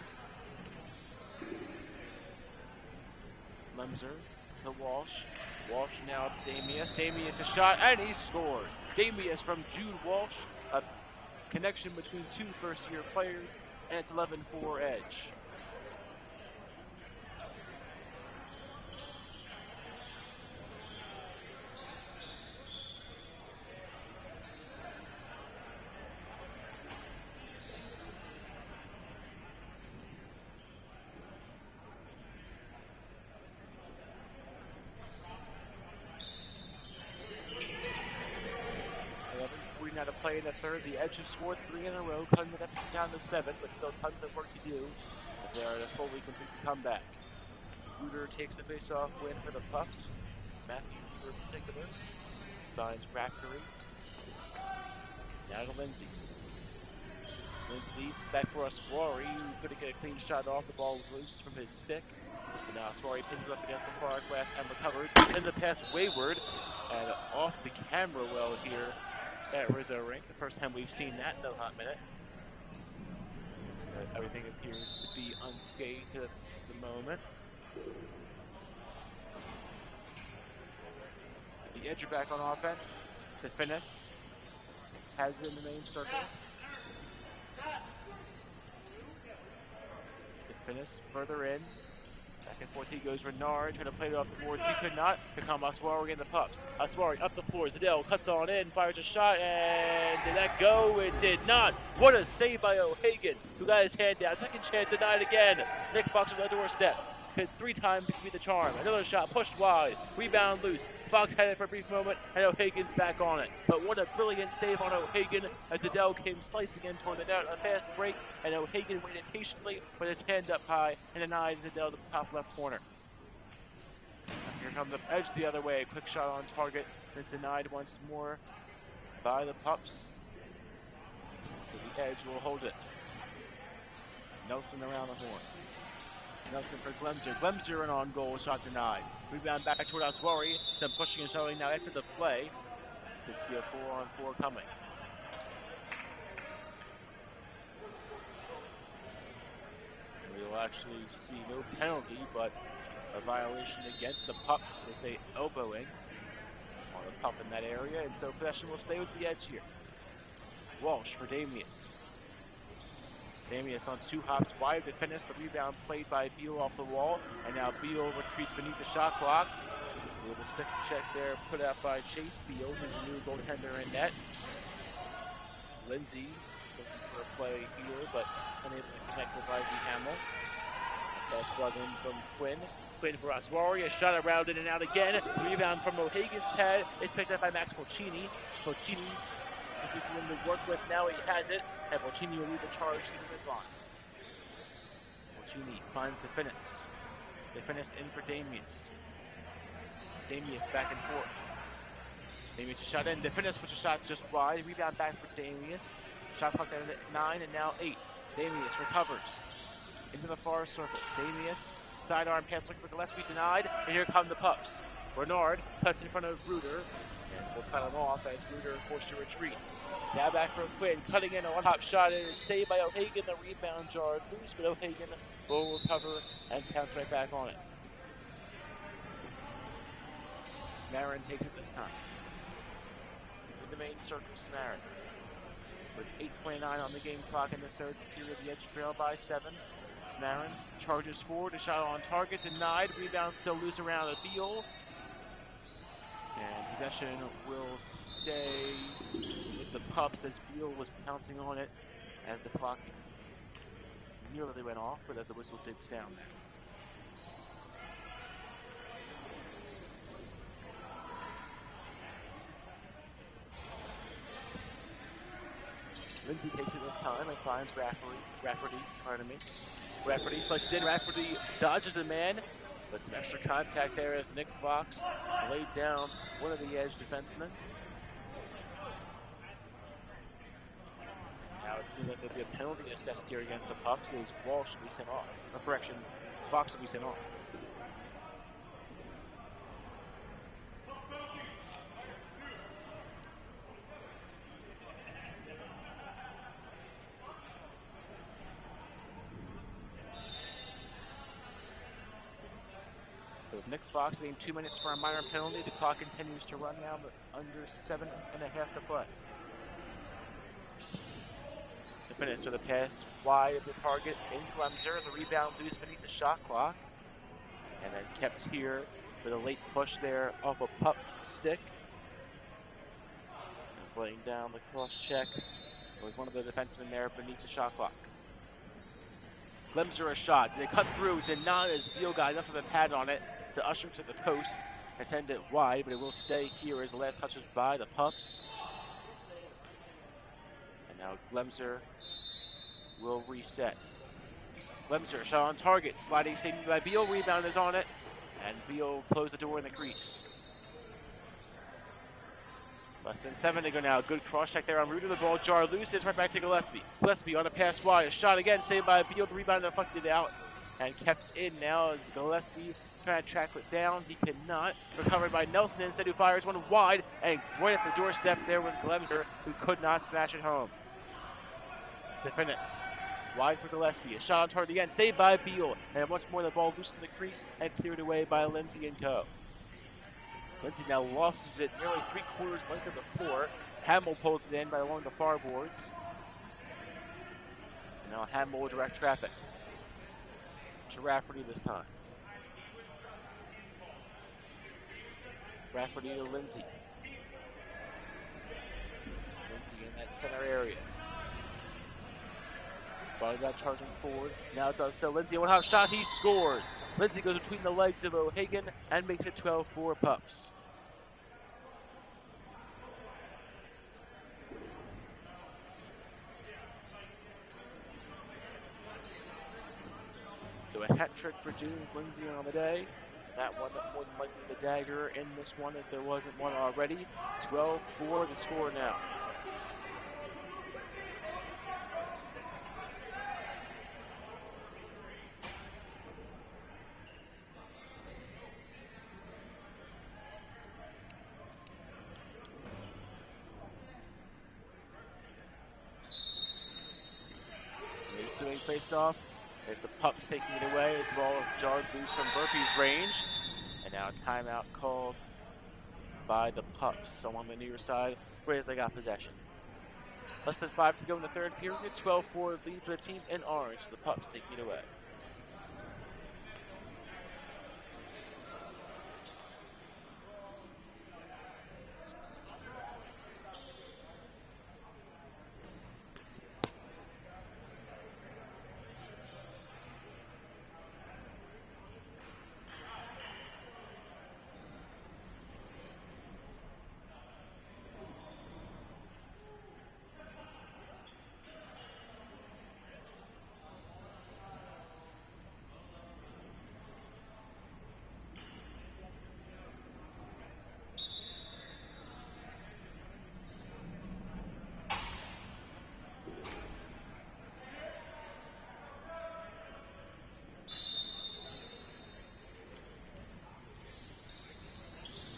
Glemser to Walsh. Walsh now to Damius. Damius a shot, and he scores. Damius from Jude Walsh. A connection between 2 first-year players, and it's 11-4 Edge. Now to play in the third. The Edge have scored 3 in a row, cutting the deficit down to 7, but still tons of work to do if they are to fully complete the comeback. Reuter takes the face-off win for the Pups. Matthew Reuter in particular finds Raftery. Now to Lindsay. Lindsay back for Aswari, who couldn't get a clean shot off. The ball loose from his stick. So now Aswari pins it up against the far glass and recovers. Then the pass wayward and off the camera well here at Rizzo Rink. The first time we've seen that in a hot minute. Everything appears to be unscathed at the moment. The Edge are back on offense. The Finesse has it in the main circle. The Finesse further in. Back and forth he goes. Renard trying to play it off the boards. He could not. Here come Aswari and the Pups. Aswari up the floor. Zadell cuts on in, fires a shot, and did that go? It did not. What a save by O'Hagan, who got his hand down. Second chance, denied again. Nick Fox was at the doorstep. Hit 3 times to beat the charm. Another shot pushed wide. Rebound loose. Fox had it for a brief moment, and O'Hagan's back on it. But what a brilliant save on O'Hagan as Zadell came slicing in toward the net. A fast break, and O'Hagan waited patiently with his hand up high and denied Zadell to the top left corner. Here comes the Edge the other way. Quick shot on target. It's denied once more by the Pups. So the Edge will hold it. Nelson around the horn. Nelson for Glemser. Glemser an on goal, shot denied. Rebound back toward Aswari. Then pushing and shoving now after the play. Could see a 4-on-4 coming. We will actually see no penalty, but a violation against the Pups. They say elbowing on the pup in that area, and so possession will stay with the Edge here. Walsh for Damius. Damius on 2 hops wide to finish. The rebound played by Beal off the wall, and now Beal retreats beneath the shot clock. With a stick check there put out by Chase Beal, who's a new goaltender in net. Lindsay looking for a play here, but unable to connect with Izzy Hamill. Pass plug in from Quinn. Quinn for Aswari, a shot around in and out again. Rebound from O'Hagan's pad is picked up by Max Polcini. Polcini looking for him to work with, now he has it, and Polcini will lead the charge to the midline. Polcini finds DeFinis. DeFinis in for Damius. Damius back and forth. Damius a shot in. DeFinis puts a shot just wide. Rebound back for Damius. Shot clock down at 9 and now 8. Damius recovers into the far circle. Damius sidearm pass looking for Gillespie, denied, and here come the Pups. Bernard cuts in front of Reuter, and will cut him off as Reuter forced to retreat. Now back from Quinn, cutting in a one-hop shot, and is saved by O'Hagan. The rebound jarred loose, but O'Hagan will recover and pounce right back on it. Smarin takes it this time. In the main circle, Smarin. With 8:29 on the game clock in this third period, the Edge trail by 7. Smarin charges forward, a shot on target, denied. Rebound still loose around a Beal. And possession will stay with the Pups as Beal was pouncing on it as the clock nearly went off, but as the whistle did sound there. Lindsay takes it this time and finds Rafferty, pardon me. Rafferty slices in, Rafferty dodges the man, but some extra contact there as Nick Fox laid down one of the Edge defensemen. Now it seems like there'll be a penalty assessed here against the Pups as Walsh should be sent off. Or correction, Fox will be sent off. Nick Fox getting 2 minutes for a minor penalty. The clock continues to run now, but under 7.5 to play. The finish with a pass wide of the target in Glemser. The rebound loose beneath the shot clock. And then kept here with a late push there off a pup stick. He's laying down the cross check with one of the defensemen there beneath the shot clock. Glemser a shot. Did it cut through? Did not, as Beal got enough of a pad on it to usher to the post and send it wide, but it will stay here as the last touches by the Pups. And now Glemser will reset. Glemser shot on target, sliding saved by Beal, rebound is on it, and Beal closed the door in the crease. Less than 7 to go now. Good cross check there on Reuter. The ball jar loose. It's right back to Gillespie. Gillespie on a pass wide. A shot again, saved by Beal. The rebound deflected out and kept in now as Gillespie trying to track it down. He cannot. Recovered by Nelson instead, who fires one wide, and right at the doorstep there was Glemser, who could not smash it home. DeFinis. Wide for Gillespie. A shot on target again, saved by Beal. And once more the ball loose in the crease and cleared away by Lindsay and co. Lindsay now loses it nearly 3/4 length of the floor. Hamill pulls it in by along the far boards. And now Hamill will direct traffic to Rafferty this time. Rafferty to Lindsay. Lindsay in that center area. Body got charging forward. Now it does so. Lindsay, a one-hop shot. He scores. Lindsay goes between the legs of O'Hagan and makes it 12-4 Pups. So a hat trick for James Lindsay on the day. That one more than likely the dagger in this one if there wasn't one already. 12-4 the score now. ensuing face-off. As the Pups taking it away as the ball is jarred loose from Burpee's range. And now timeout called by the Pups. So on the near side, Rays they got possession. Less than 5 to go in the third period. 12-4 lead for the team in orange. The Pups taking it away.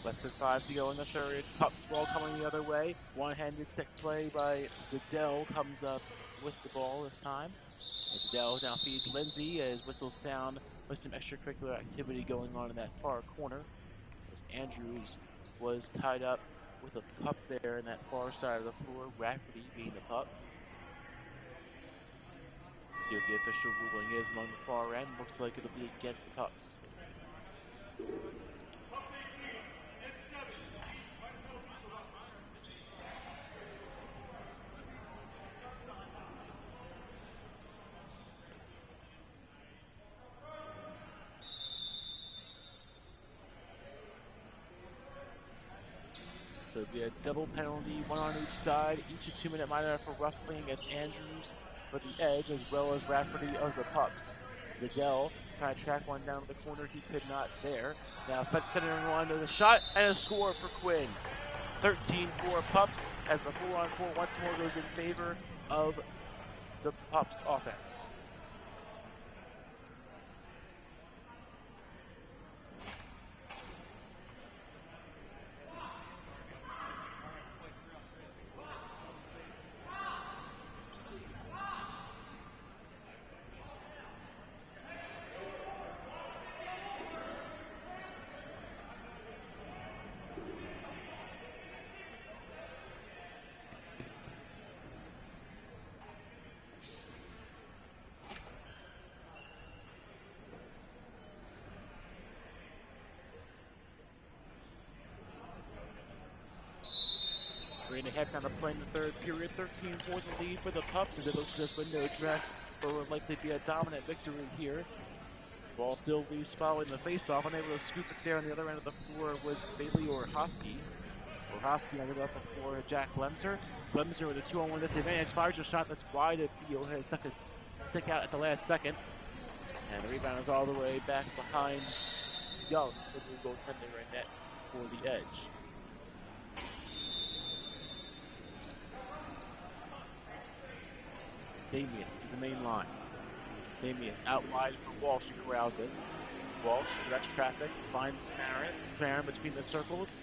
Less than 5 to go in the third. It's Pups ball coming the other way. One-handed stick play by Zadell comes up with the ball this time. Zadell now feeds Lindsay as whistles sound with some extracurricular activity going on in that far corner. As Andrews was tied up with a pup there in that far side of the floor. Rafferty being the pup. See what the official ruling is along the far end. Looks like it'll be against the Pups. So it'll be a double penalty, one on each side, each a 2-minute minor for rough playing against Andrews for the edge, as well as Rafferty of the Pups. Zadell trying to track one down to the corner, he could not there. Now centering one to the shot, and a score for Quinn. 13-4 Pups, as the 4-on-4 once more goes in favor of the Pups offense. Three and a half down the play in the third period. 13-4 the lead for the Pups as they look to this window dress for what will likely be a dominant victory here. Ball still loose following the face-off. Unable to scoop it there on the other end of the floor was Bailey Orhosky. Orhosky on the left floor, Jack Lemser. Lemser with a 2-on-1 disadvantage. Fires a shot that's wide of Beal. Has stuck his stick out at the last second. And the rebound is all the way back behind Young, the new goaltender in net for the edge. Damius to the main line. Damius out wide for Walsh, who corrals it. Walsh directs traffic, finds Smarin between the circles.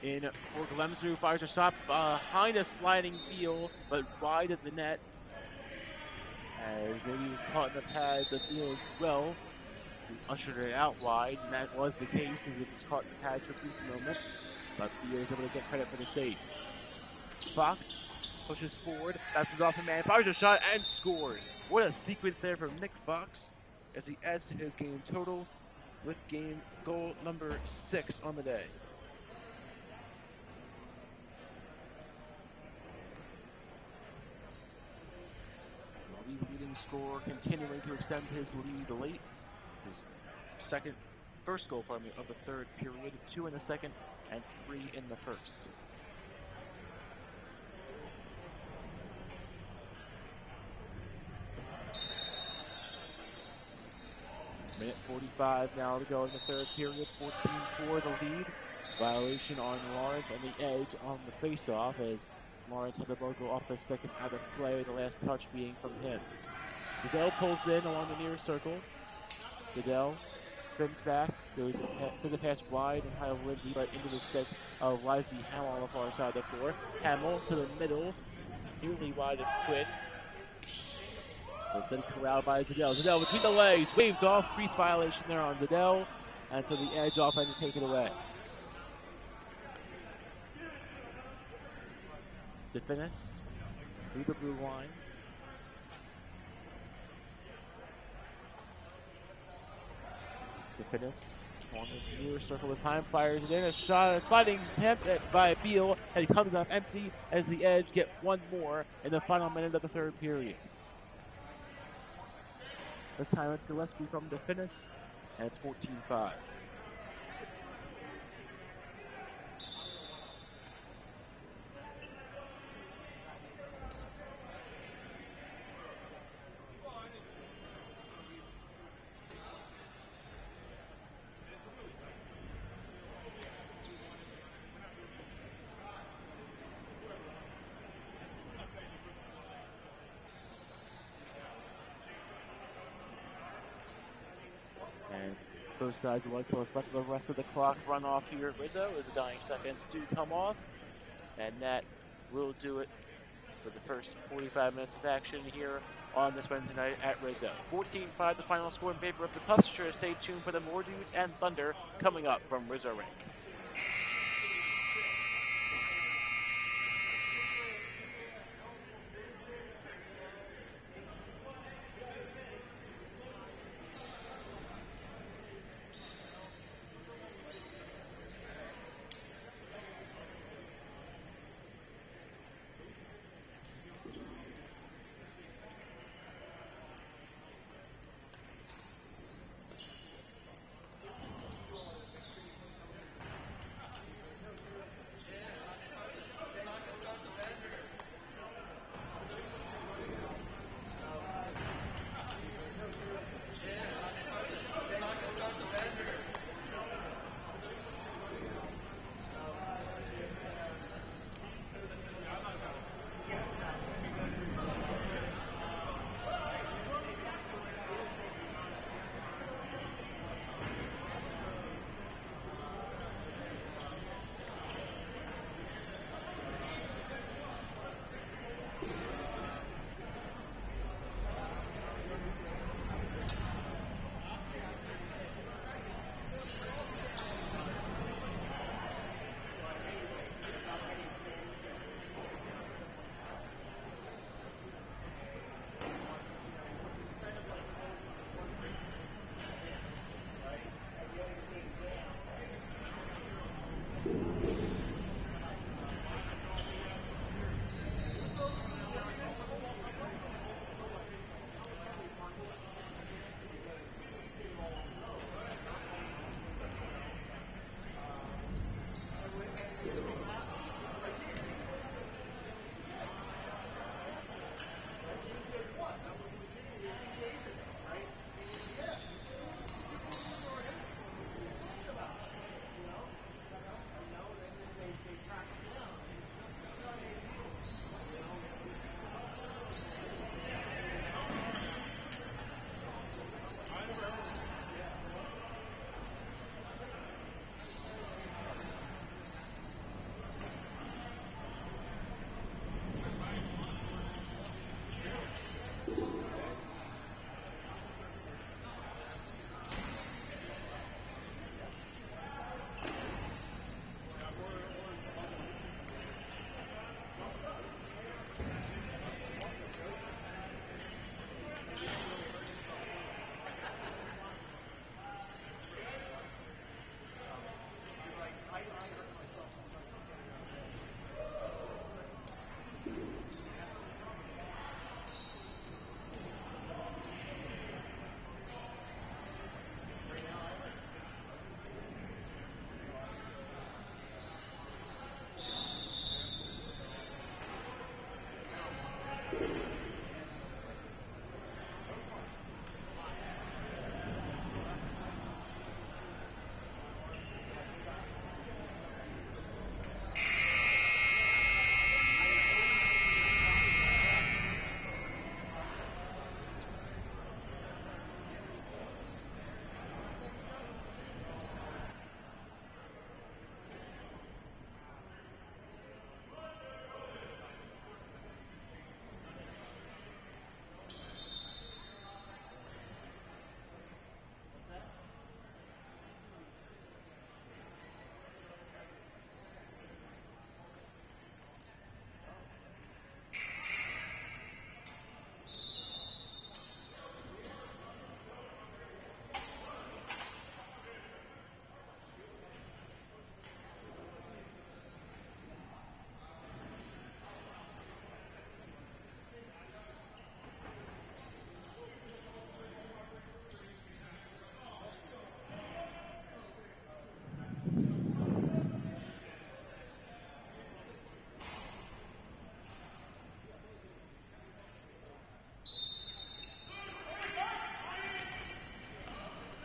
In for Glemser, who fires a shot behind a sliding Beal, but wide of the net. As maybe he was caught in the pads of Beal as well. He ushered it out wide, and that was the case as it was caught in the pads for a brief moment. But Beal was able to get credit for the save. Fox pushes forward, passes off a man, fires a shot, and scores. What a sequence there from Nick Fox as he adds to his game total with game goal number 6 on the day. The leading scorer continuing to extend his lead late. His first goal of the third period, 2 in the second and 3 in the first. Minute 45 now to go in the third period. 14-4 the lead. Violation on Lawrence on the edge on the face-off as Lawrence had the ball go off the second out of play, the last touch being from him. Zadell pulls in along the near circle. Zadell spins back, sends a pass wide and high of Lindsay, but into the stick of Lizzie Hamill on the far side of the floor. Hamill to the middle, nearly wide of Quinn. Instead corralled by Zadell. Zadell between the legs, waved off, crease violation there on Zadell, and so the edge offense is taken away. DeFinis through the blue line. DeFinis on the near circle this time, fires it in. A shot, a sliding attempt by Beal, and it comes up empty as the Edge get one more in the final minute of the third period. This time it's Gillespie from DeFinis, and it's 14-5. Both sides of what's left of the rest of the clock run off here at Rizzo as the dying seconds do come off. And that will do it for the first 45 minutes of action here on this Wednesday night at Rizzo. 14-5 the final score in favor of the Pups. Sure to stay tuned for the More Dudes and Thunder coming up from Rizzo Rink.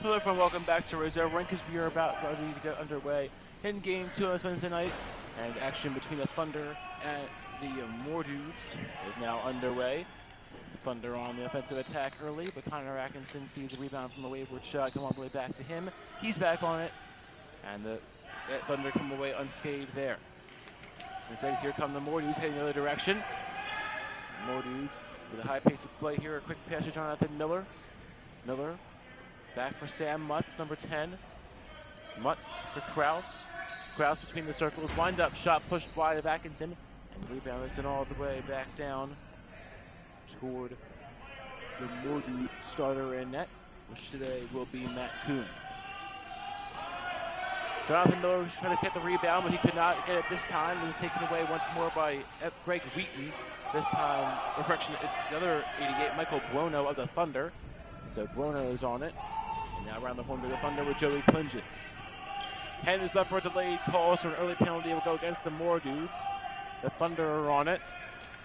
Hello everyone, welcome back to Reserve Rink as we are about ready to get underway in Game 2 on this Wednesday night. And action between the Thunder and the More Dudes is now underway. The Thunder on the offensive attack early, but Connor Atkinson sees a rebound from a wayward shot come all the way back to him. He's back on it, and the Thunder come away unscathed there. Instead, here come the More Dudes heading the other direction. More Dudes with a high pace of play here, a quick pass to Jonathan Miller. Miller back for Sam Mutz, number 10. Mutz for Kraus. Kraus between the circles, wind up shot pushed wide of Atkinson, and rebound is all the way back down toward the More Dude starter in net, which today will be Matt Kuhn. Jonathan Miller was trying to get the rebound, but he could not get it this time. It was taken away once more by Greg Wheaton. This time, correction, it's the other 88, Michael Buono of the Thunder. So Buono is on it. And now around the horn to the Thunder with Joey Clinges. Hand is up for a delayed call, so an early penalty will go against the More Dudes. The Thunder are on it.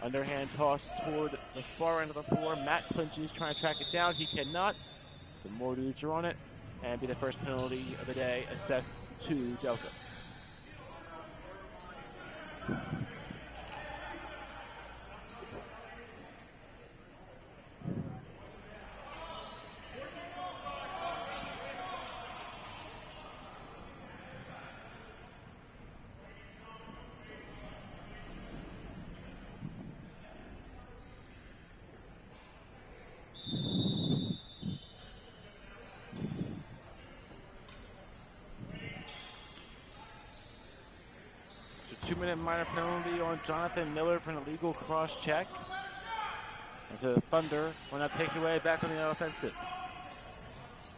Underhand toss toward the far end of the floor. Matt Clinges trying to track it down. He cannot. The More Dudes are on it. And be the first penalty of the day, assessed to Delta. So 2-minute minor penalty on Jonathan Miller for an illegal cross check. And so the Thunder will now take it away back on the offensive.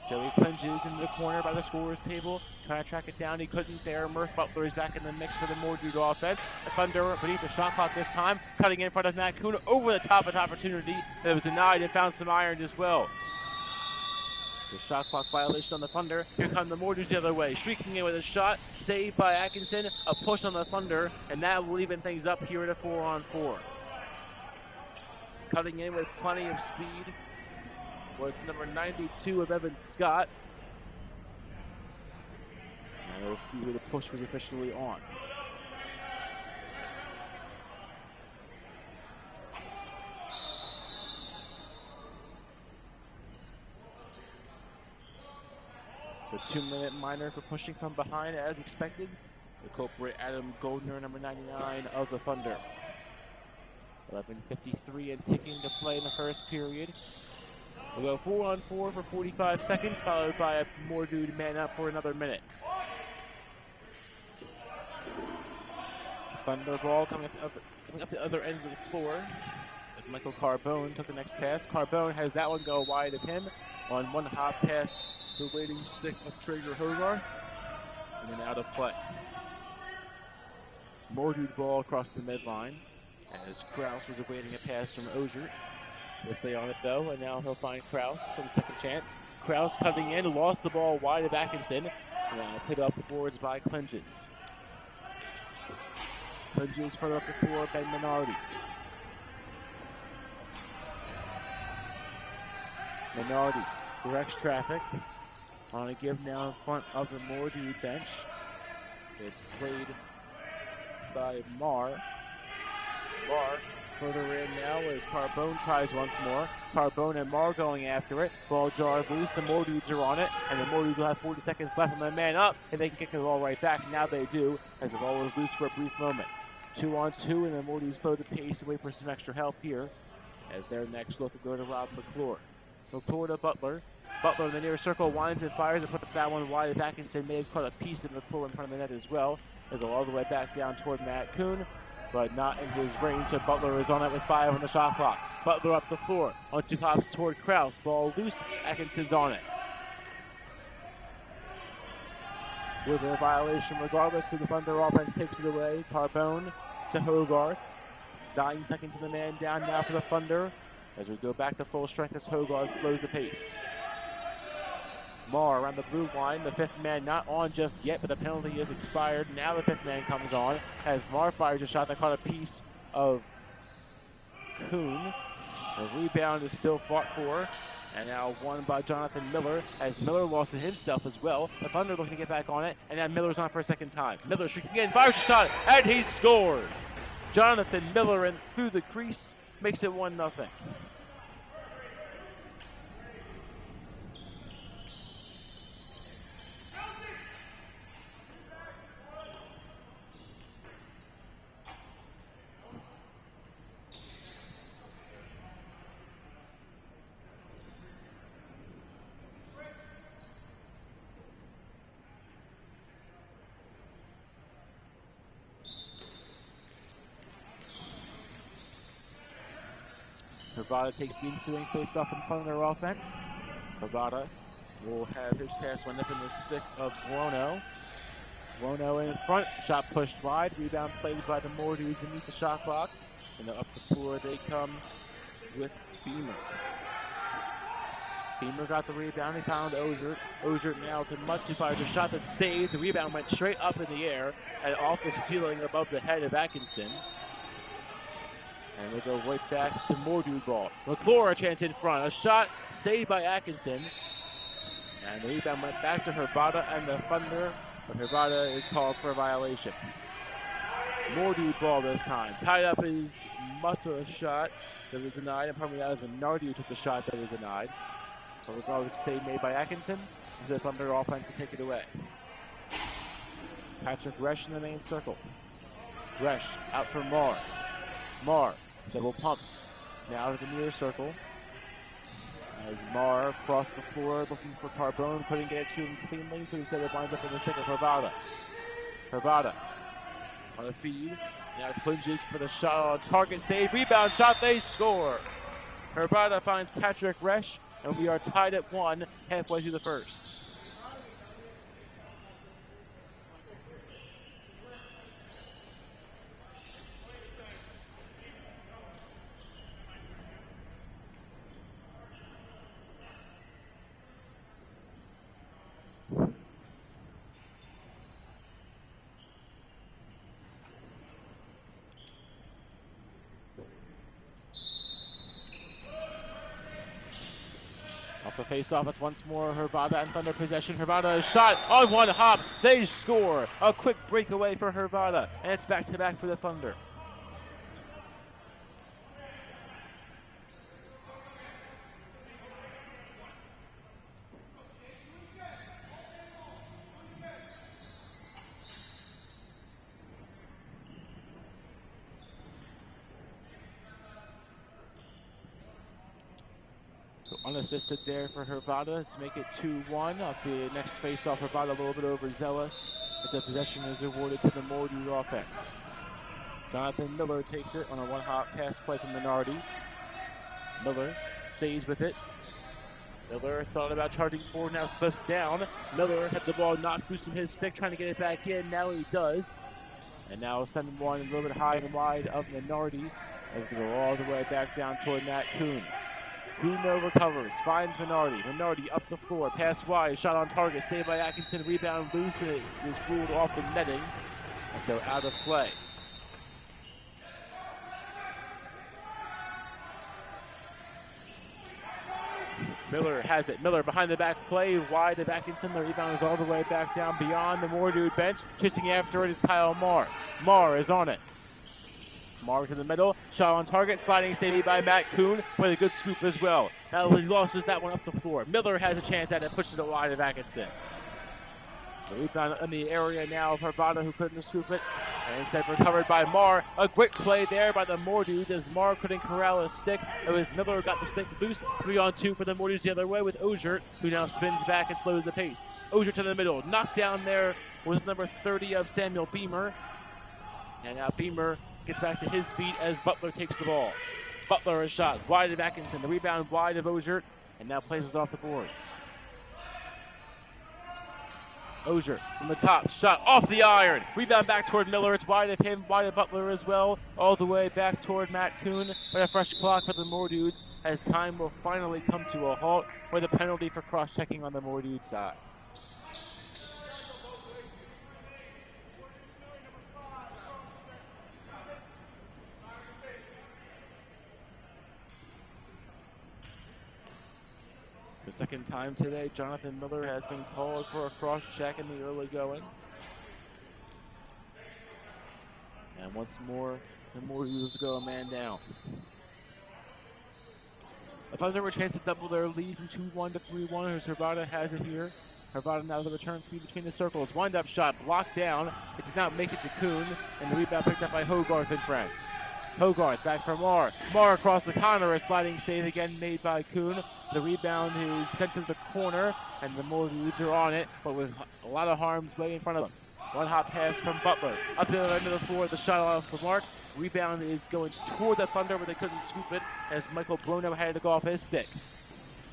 Joey Clinges into the corner by the scorer's table, trying to track it down. He couldn't there. Murph Butler is back in the mix for the More Dude offense. The Thunder beneath the shot clock this time, cutting in front of Matt Kuhn over the top of the opportunity that was denied and found some iron as well. The shot clock violation on the Thunder. Here come the More Dudes the other way, streaking in with a shot, saved by Atkinson, a push on the Thunder, and that will even things up here at a 4-on-4. Cutting in with plenty of speed was number 92 of Evan Scott. And we'll see who the push was officially on. The 2-minute minor for pushing from behind as expected. The culprit Adam Goldner, number 99 of the Thunder. 11:53 and ticking to play in the first period. We'll go 4-on-4 for 45 seconds, followed by a More Dude man up for another minute. Thunder ball coming up the other end of the floor as Michael Carbone took the next pass. Carbone has that one go wide of him on one hop pass the waiting stick of Traeger Hogarth, and then out of play. More Dude ball across the midline as Kraus was awaiting a pass from Ozier. He'll stay on it though, and now he'll find Kraus on the second chance. Kraus cutting in, lost the ball wide of Atkinson, and put off the boards by Clinges. Clinges further up the floor, Ben Minardi. Minardi directs traffic. On a give now in front of the More Dude bench. It's played by Marr. Marr further in now as Carbone tries once more. Carbone and Marr going after it. Ball jarred loose. The More Dudes are on it, and the More Dudes will have 40 seconds left on the man up, and they can kick the ball right back. Now they do, as the ball was loose for a brief moment. 2-on-2, and the More Dudes slow the pace and wait for some extra help here, as their next look will go to Rob McClure. McClure to Butler. Butler in the near circle winds and fires and puts that one wide. If Atkinson may have caught a piece of McClure in front of the net as well. They'll go all the way back down toward Matt Kuhn, but not in his range, so Butler is on it with 5 on the shot clock. Butler up the floor, on 2 hops toward Kraus. Ball loose, Atkinson's on it. With a violation regardless, so the Thunder offense takes it away. Carbone to Hogarth. Dying second to the man down now for the Thunder. As we go back to full strength as Hogarth slows the pace. Marr around the blue line, the 5th man not on just yet, but the penalty is expired. Now the 5th man comes on as Marr fires a shot that caught a piece of Kuhn. The rebound is still fought for, And now won by Jonathan Miller, as Miller lost it himself as well. The Thunder looking to get back on it, and now Miller's on for a second time. Miller streaking in, fires a shot, and he scores! Jonathan Miller in through the crease makes it 1-0. Pravada takes the ensuing face-off in front of their offense. Pravada will have his pass wind up in the stick of Buono. Buono in front, shot pushed wide, rebound played by the Mordues beneath the shot clock. And up the floor they come with Beamer. Beamer got the rebound, he found Ozert. Ozert now to Mutz, who fires a shot that's saved. The rebound went straight up in the air and off the ceiling above the head of Atkinson. And they go right back to Mordu ball. McClure a chance in front. A shot saved by Atkinson. And the rebound went back to Hervada and the Thunder. But Hervada is called for a violation. Mordu ball this time. Tied up is Muta's shot that was denied. And probably that was Minardi who took the shot that was denied. But regardless, save made by Atkinson. The Thunder offense to take it away. Patrick Resch in the main circle. Resch out for Marr. Marr, double pumps. Now to the near circle. As Marr across the floor looking for Carbone. Couldn't get it to him cleanly, so instead it winds up in the second. Hervada. Hervada on the feed. Now clinches for the shot on target. Save. Rebound shot. They score. Hervada finds Patrick Resch, and we are tied at 1 halfway through the first. Off the face-off, it's once more Hervada and Thunder possession. Hervada is shot on one hop. They score. A quick breakaway for Hervada, and it's back-to-back for the Thunder. Unassisted there for Hervada to make it 2-1. Off the next face-off, Hervada a little bit overzealous as the possession is awarded to the Mordu offense. Jonathan Miller takes it on a one-hop pass play from Minardi. Miller stays with it. Miller thought about charging forward, now slips down. Miller had the ball knocked loose from his stick, trying to get it back in. Now he does. And now sending one a little bit high and wide of Minardi as they go all the way back down toward Matt Kuhn. Kuhn recovers, finds Minardi. Minardi up the floor, pass wide, shot on target, saved by Atkinson, rebound loose, and it was ruled off the netting, and so out of play. Miller has it. Miller behind the back play, wide of Atkinson. The rebound is all the way back down beyond the Mordu bench. Chasing after it is Kyle Marr. Marr is on it. Marr to the middle, shot on target, sliding save by Matt Kuhn with a good scoop as well. Now he loses that one up the floor. Miller has a chance at it, pushes it wide of Atkinson. The rebound in the area now of Hervada, who couldn't scoop it, and instead recovered by Marr. A quick play there by the Mordues as Marr couldn't corral his stick. It was Miller who got the stick loose. 3-on-2 for the Mordues the other way with Ozert, who now spins back and slows the pace. Ozert to the middle, knocked down there was number 30 of Samuel Beamer. And now Beamer gets back to his feet as Butler takes the ball. Butler a shot wide of Atkinson. The rebound wide of Ozert, and now places off the boards. Ozert from the top, shot off the iron. Rebound back toward Miller. It's wide of him, wide of Butler as well. All the way back toward Matt Kuhn. But a fresh clock for the Mordues as time will finally come to a halt with a penalty for cross-checking on the Mordues side. The second time today, Jonathan Miller has been called for a cross check in the early going. And once more, the Mordudes go a man down. The Thunder have a chance to double their lead from 2-1 to 3-1, as Hervada has it here. Hervada now the return three between the circles. Wind-up shot blocked down. It did not make it to Kuhn, and the rebound picked up by Hogarth and friends. Hogarth back for Marr. Marr across the corner, a sliding save again made by Kuhn. The rebound is sent to the corner, and the Mordudes are on it, but with a lot of harm's way in front of them. One hot pass from Butler. Up to the end of the floor, the shot off the mark. Rebound is going toward the Thunder, but they couldn't scoop it as Michael Bruno had to go off his stick.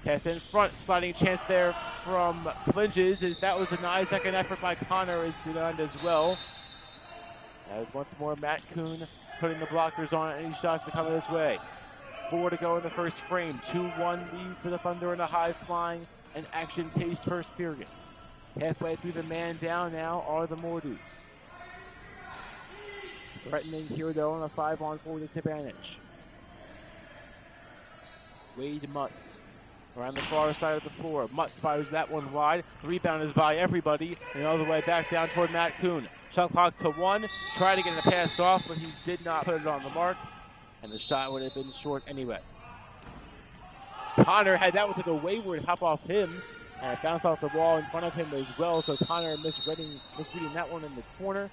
Pass in front, sliding chance there from Flinges. That was a nice second effort by Connor is denied as well. As once more Matt Kuhn putting the blockers on any shots to come his way. 4 to go in the first frame. 2-1 lead for the Thunder in a high-flying and action-paced first period. Halfway through the man down now are the Mordudes. Threatening here though on a 5-on-4 disadvantage. Wade Mutz around the far side of the floor. Mutz fires that one wide. The rebound is by everybody and all the way back down toward Matt Kuhn. Shot clock to 1. Tried to get the pass off, but he did not put it on the mark, and the shot would have been short anyway. Connor had that one to the wayward hop off him, and it bounced off the wall in front of him as well, so Connor misreading that one in the corner.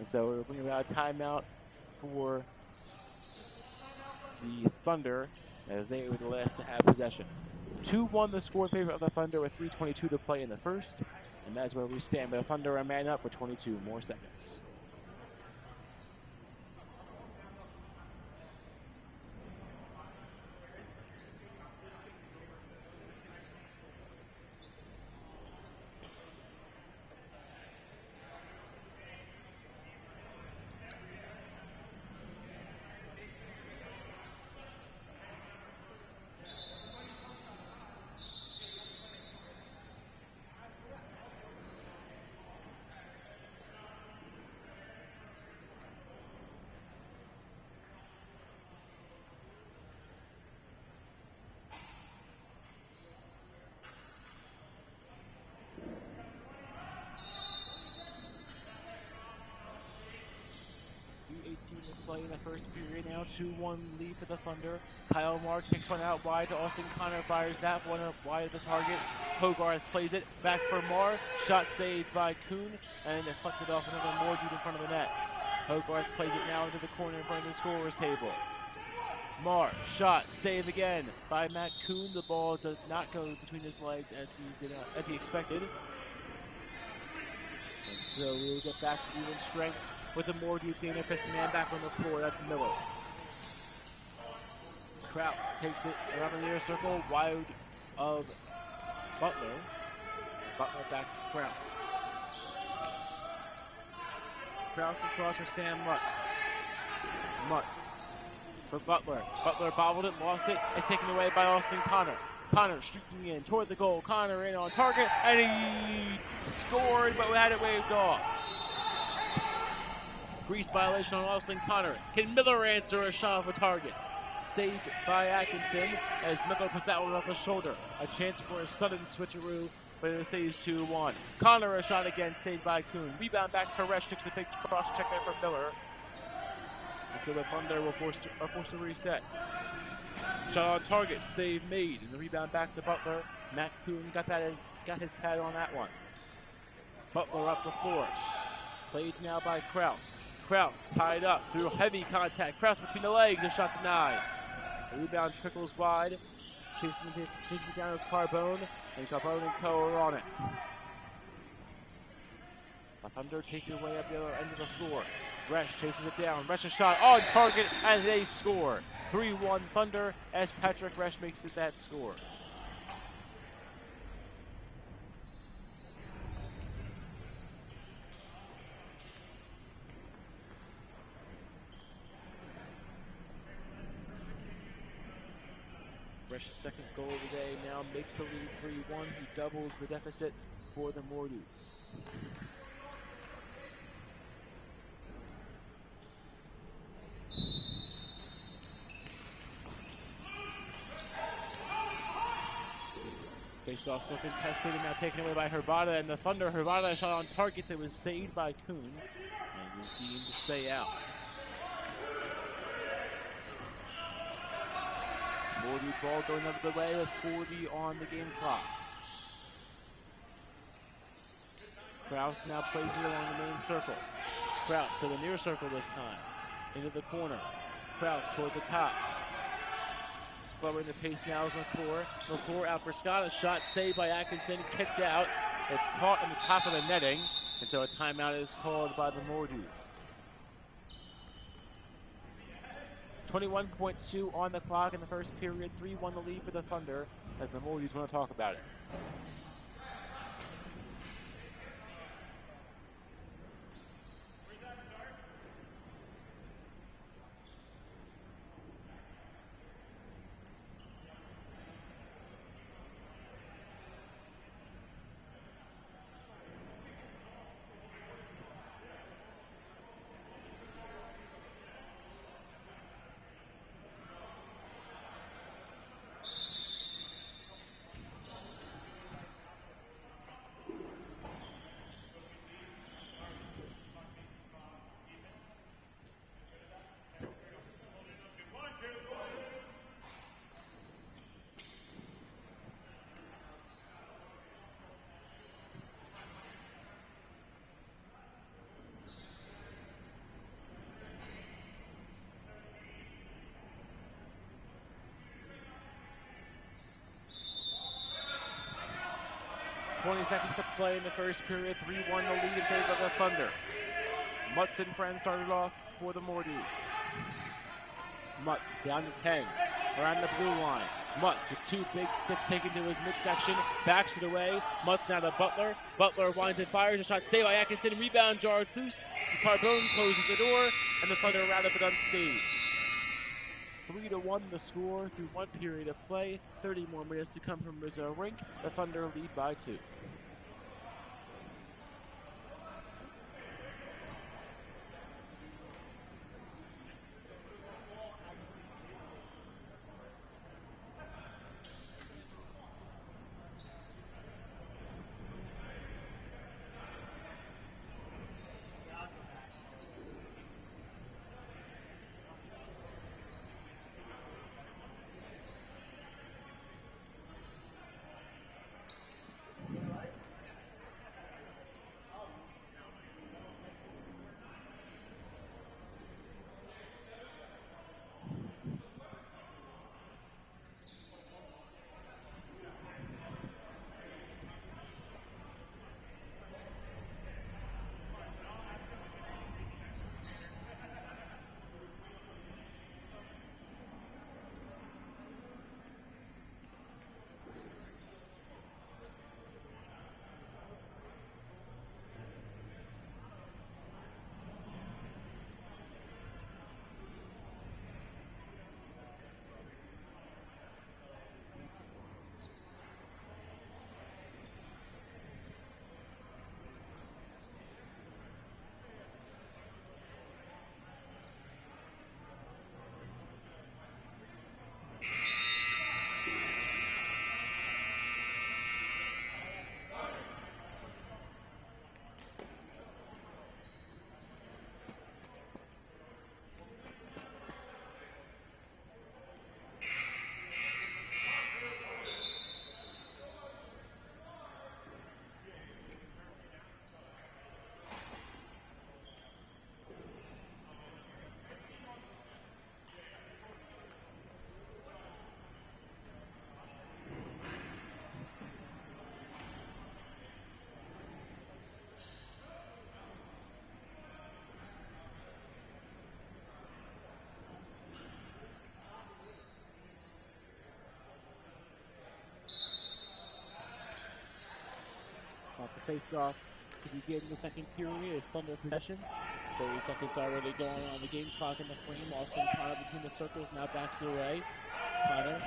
And so we're bringing out a timeout for the Thunder as they were the last to have possession. 2-1 the score in favor of the Thunder with 3:22 to play in the first. And that's where we stand. But the Thunder are man up for 22 more seconds. To play in the first period now. 2-1 lead for the Thunder. Kyle Marr kicks one out wide to Austin Connor, fires that one up wide of the target. Hogarth plays it back for Marr. Shot saved by Kuhn and deflected off another Mordude in front of the net. Hogarth plays it now into the corner in front of the scorer's table. Marr, shot, save again by Matt Kuhn. The ball does not go between his legs as he expected. And so we'll get back to even strength with the Mordudes getting their fifth man back on the floor. That's Miller. Kraus takes it around the near circle, wide of Butler. Butler back for Kraus. Kraus across for Sam Mutz. Mutz for Butler. Butler bobbled it, lost it. It's taken away by Austin Connor. Connor streaking in toward the goal. Connor in on target, and he scored, but had it waved off. Crease violation on Austin Connor. Can Miller answer a shot off a target? Saved by Atkinson as Miller put that one off the shoulder. A chance for a sudden switcheroo, but it stays 2-1. Connor a shot again, saved by Kuhn. Rebound back to Resch, takes a big cross check there from Miller. And so the Thunder are forced to reset. Shot on target, save made, and the rebound back to Butler. Matt Kuhn got his pad on that one. Butler up the floor. Played now by Kraus. Kraus tied up through heavy contact. Kraus between the legs, a shot denied. The rebound trickles wide. Chasing down his Carbone, and Carbone and Co. are on it. The Thunder take it away up the other end of the floor. Resch chases it down. Resch a shot on target, and they score. 3-1 Thunder as Patrick Resch makes it that score. Resch's second goal of the day now makes the lead 3-1. He doubles the deficit for the Mordudes. Face-off still contested and now taken away by Hervada, and the Thunder. Hervada shot on target that was saved by Kuhn and was deemed to stay out. Morty ball going over the way with 40 on the game clock. Kraus now plays it along the main circle. Kraus to the near circle this time. Into the corner. Kraus toward the top. Slowing the pace now is McClure. McClure out for Scott. A shot saved by Atkinson. Kicked out. It's caught in the top of the netting. And so a timeout is called by the Mordues. 21.2 on the clock in the first period. 3-1 the lead for the Thunder as the Mordues want to talk about it. .20 seconds to play in the first period. 3-1 the lead in favor of the Thunder. Mutz and friends started off for the Mordues. Mutz down to 10. Around the blue line. Mutz with two big sticks taken to his midsection. Backs it away. Mutz now to Butler. Butler winds and fires. A shot saved by Atkinson. Rebound jarred loose. Carbone closes the door. And the Thunder round up it unscathed. 3-1 the score through one period of play. 30 more minutes to come from Rizzo Rink. The Thunder lead by 2. Off the face-off to begin the second period is Thunder possession. 30 seconds already going on the game clock in the frame. Austin Connor between the circles, now backs it away. Connor.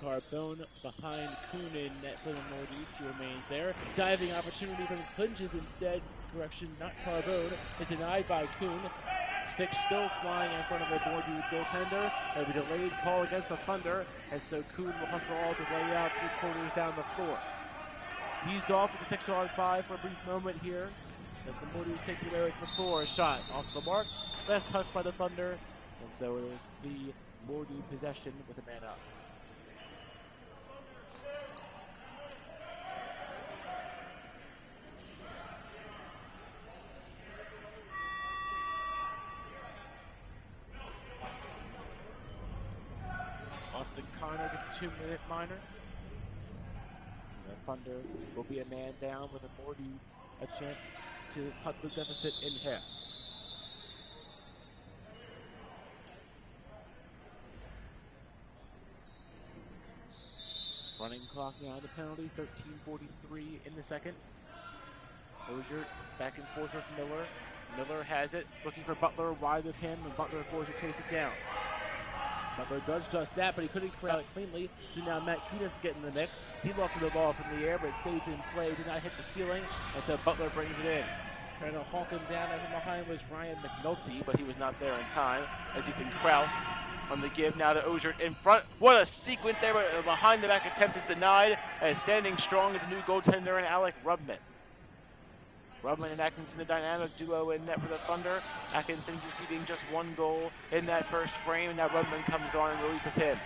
Carbone behind Kuhn in net for the Mordues. He remains there. Diving opportunity from Clinches instead. Correction, not Carbone. Is denied by Kuhn. Six still flying in front of the board goaltender. There'll be a delayed call against the Thunder, and so Kuhn will hustle all the way out 3/4 down the floor. He's off with the 6-on-5 for a brief moment here, as the Mordu's taking away with the floor. Shot off the mark, last touch by the Thunder, and so it was the Mordu possession with a man up. Austin Connor gets a 2-minute minor. The Thunder will be a man down with the Mordu's a chance to cut the deficit in half. Running clock now, the penalty, 13:43 in the second. Ozier back and forth with Miller. Miller has it, looking for Butler, wide of him, and Butler forced to chase it down. Butler does just that, but he couldn't clear it cleanly, so now Matt Kunis is getting the mix. He lofted the ball up in the air, but it stays in play, did not hit the ceiling, and so Butler brings it in. Trying to hawk him down from behind was Ryan McNulty, but he was not there in time, as Ethan Kraus on the give now to Ozier in front. What a sequence there, but behind the back attempt is denied, as standing strong is the new goaltender and Alec Rubman. Rubman and Atkinson, a dynamic duo in net for the Thunder. Atkinson conceding just one goal in that first frame, and now Rubman comes on in relief of him.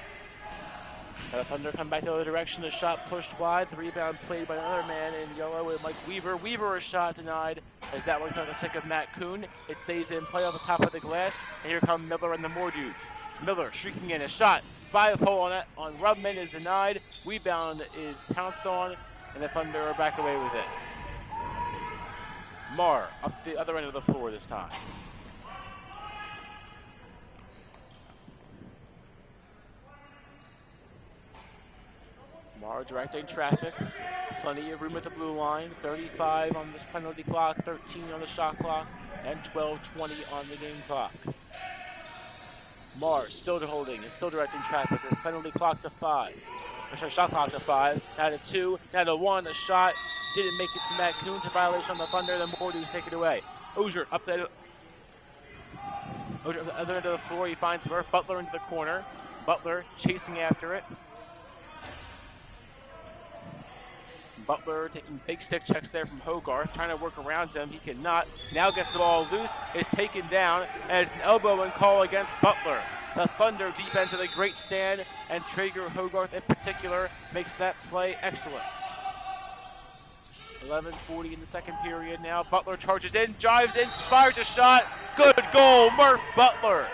The Thunder come back the other direction. The shot pushed wide. The rebound played by another man in yellow with Mike Weaver. Weaver, a shot denied as that one got the stick of Matt Kuhn. It stays in play off the top of the glass. And here come Miller and the Mordu's. Miller streaking in a shot. 5-hole on it on Rubman is denied. Rebound is pounced on, and the Thunder are back away with it. Marr up the other end of the floor this time. Marr directing traffic. Plenty of room at the blue line. 35 on this penalty clock, 13 on the shot clock, and 12:20 on the game clock. Marr still holding and still directing traffic. The penalty clock to 5. Shot clock to 5. Now to 2. Now to 1. A shot didn't make it to Matt Kuhn. To violation on the Thunder. The Mordu's take it away. Ozier up the other end of the floor. He finds Murph Butler into the corner. Butler chasing after it. Butler taking big stick checks there from Hogarth, trying to work around him. He cannot. Now gets the ball loose, is taken down, and it's an elbow and call against Butler. The Thunder defense with a great stand, and Traeger Hogarth in particular makes that play excellent. 11:40 in the second period now. Butler charges in, drives in, fires a shot. Good goal, Murph Butler.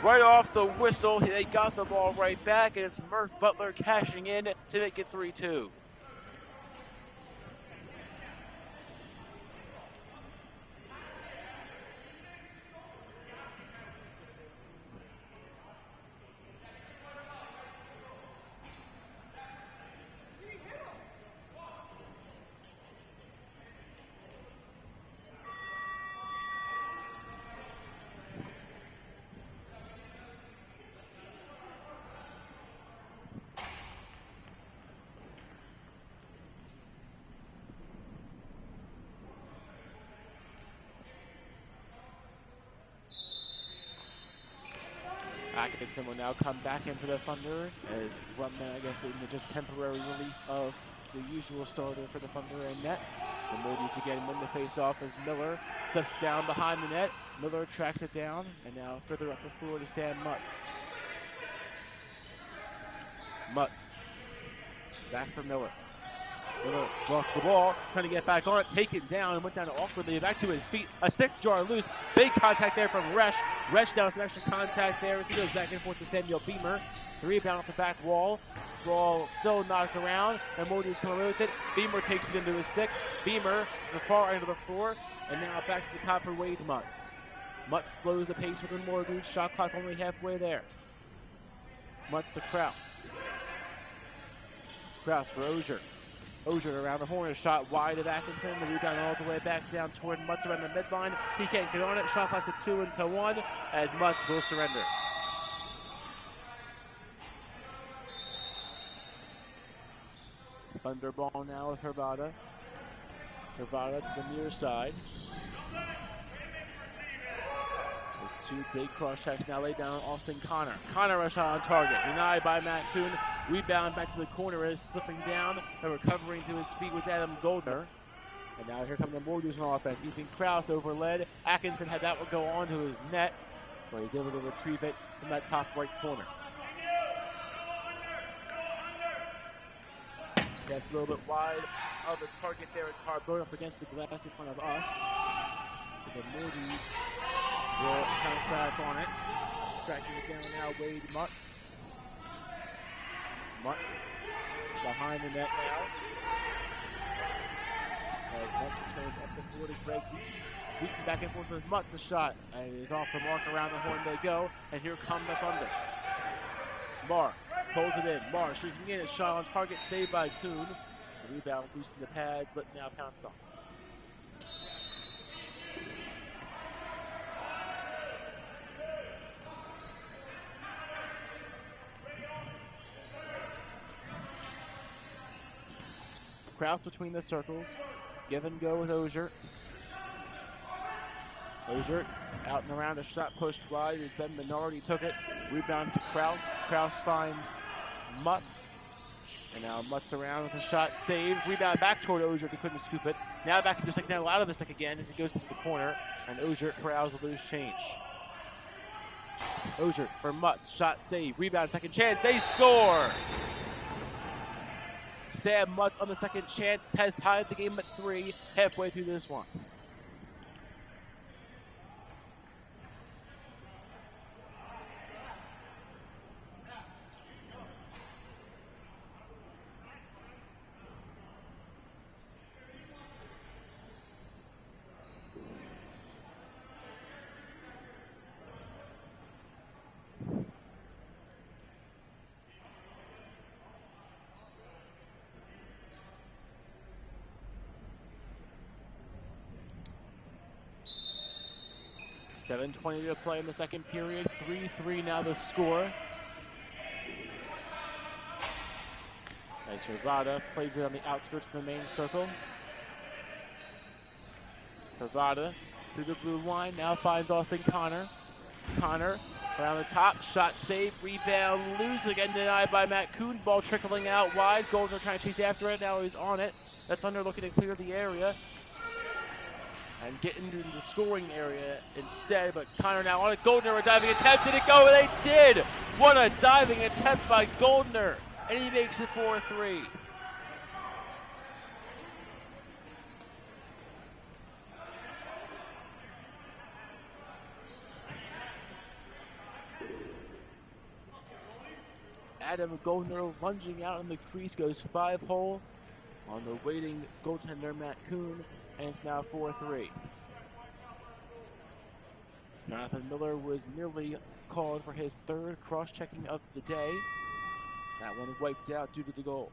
Right off the whistle, they got the ball right back, and it's Murph Butler cashing in to make it 3-2. Atkinson will now come back in for the Thunder as Rubman, I guess, in the just temporary relief of the usual starter for the Thunder in net. The Mordu's again win the face-off as Miller steps down behind the net. Miller tracks it down, and now further up the floor to Sam Mutz. Mutz back for Miller. Miller lost the ball, trying to get back on it, taken down, and went down awkwardly, back to his feet. A stick jar loose, big contact there from Resch. Resch down some extra contact there as he goes back and forth to Samuel Beamer. The rebound off the back wall. Ball still knocked around, and Mordu's coming away with it. Beamer takes it into his stick. Beamer to the far end of the floor, and now back to the top for Wade Mutz. Mutz slows the pace with the Mordu's. Shot clock only halfway there. Mutz to Kraus. Kraus for Ozier. Ozier around the horn, a shot wide of Atkinson. The rebound all the way back down toward Mutz around the midline. He can't get on it. Shot clock to 2 and to 1, and Mutz will surrender. Thunder ball now with Hervada. Hervada to the near side. Those two big cross checks now laid down on Austin Connor. Connor a shot on target, denied by Matt Kuhn. Rebound back to the corner is slipping down, and recovering to his feet was Adam Goldner. And now here come the Warriors on offense. Ethan Krause overled. Atkinson had that one go on to his net, but he's able to retrieve it from that top right corner. That's a little bit wide of the target there at Carbone up against the glass in front of us. So the Warriors will bounce back on it. Tracking it down now, Wade Mutz. Mutz behind the net now. As Mutz returns up the floor to Greg Wheaton back and forth with Mutz, a shot. And it is off the mark, around the horn they go. And here come the Thunder. Marr pulls it in. Marr streaking in, a shot on target, saved by Kuhn. The rebound loose in the pads, but now pounced on. Krause between the circles. Give and go with Ozier. Ozier out and around, a shot pushed wide as Ben Minardi took it. Rebound to Krause. Krause finds Mutz. And now Mutz around with a shot saved. Rebound back toward Ozier, he couldn't scoop it. Now back into second, now out of the stick again as he goes into the corner. And Ozier corrals a loose change. Ozier for Mutz, shot saved. Rebound, second chance, they score! Sam Mutz on the second chance has tied the game at 3 halfway through this one. .7:20 to play in the second period. 3-3 now the score. As Hervada plays it on the outskirts of the main circle. Hervada through the blue line, now finds Austin Connor. Connor around the top, shot saved, rebound loose, again denied by Matt Kuhn. Ball trickling out wide, Goldner trying to chase after it, now he's on it. The Thunder looking to clear the area and get into the scoring area instead, but Connor now on it. Goldner, a diving attempt, did it go? They did! What a diving attempt by Goldner, and he makes it 4-3. Adam Goldner lunging out in the crease, goes 5-hole on the waiting goaltender Matt Kuhn, and it's now 4-3. Jonathan Miller was nearly called for his third cross-checking of the day. That one wiped out due to the goal.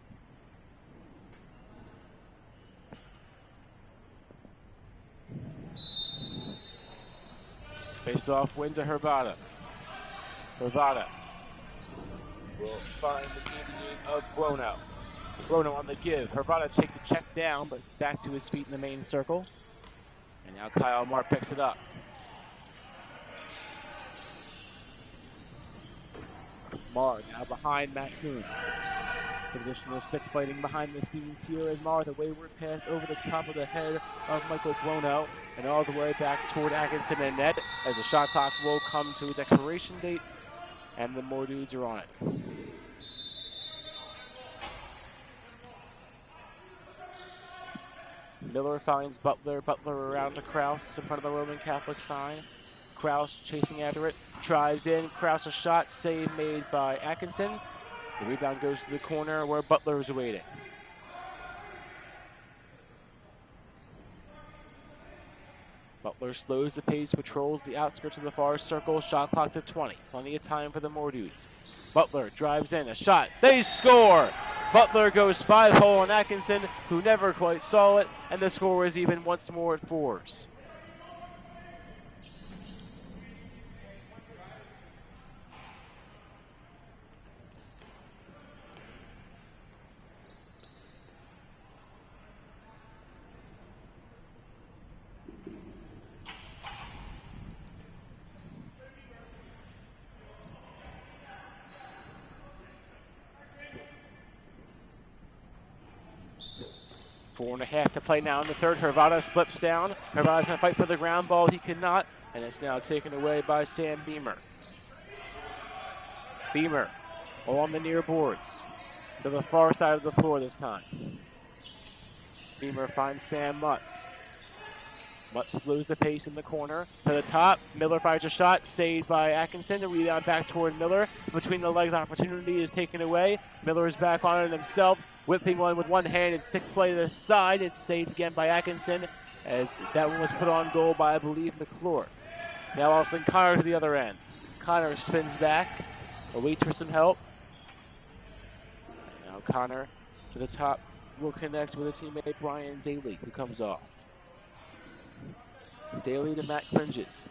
Face-off win to Hervada. Hervada will find the median of Buono. Buono on the give. Hervada takes a check down, but it's back to his feet in the main circle. And now Kyle Marr picks it up. Marr now behind Matt Kuhn. Traditional stick fighting behind the scenes here as Marr, the wayward pass over the top of the head of Michael Buono and all the way back toward Atkinson and net as the shot clock will come to its expiration date and the more dudes are on it. Miller finds Butler. Butler around to Krause in front of the Roman Catholic sign. Krause chasing after it, drives in. Krause a shot, save made by Atkinson. The rebound goes to the corner where Butler is waiting. Butler slows the pace, patrols the outskirts of the far circle. Shot clock to 20. Plenty of time for the Mordues. Butler drives in, a shot. They score! Butler goes 5-hole on Atkinson, who never quite saw it, and the score is even once more at 4s. 4.5 to play now in the third. Hervada slips down. Hervada's going to fight for the ground ball. He cannot, and it's now taken away by Sam Beamer. Beamer on the near boards to the far side of the floor this time. Beamer finds Sam Mutz. Mutz slows the pace in the corner. To the top, Miller fires a shot, saved by Atkinson. The rebound back toward Miller. Between the legs opportunity is taken away. Miller is back on it himself, whipping one with one hand. It's stick play to the side. It's saved again by Atkinson, as that one was put on goal by, I believe, McClure. Now Austin Connor to the other end. Connor spins back, waits for some help. And now Connor to the top will connect with a teammate, Brian Daly, who comes off. Daly to Matt Clinges.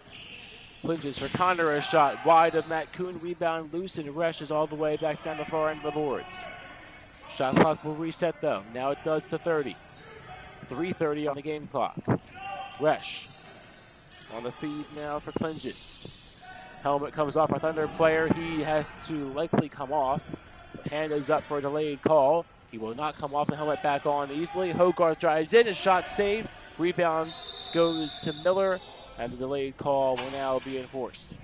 Clinges for Connor, a shot wide of Matt Kuhn. Rebound loose and rushes all the way back down the far end of the boards. Shot clock will reset though. Now it does to 30. 3:30 on the game clock. Resch on the feed now for Clinges. Helmet comes off a Thunder player. He has to likely come off. The hand is up for a delayed call. He will not come off. The helmet back on easily. Hogarth drives in. His shot saved. Rebound goes to Miller, and the delayed call will now be enforced.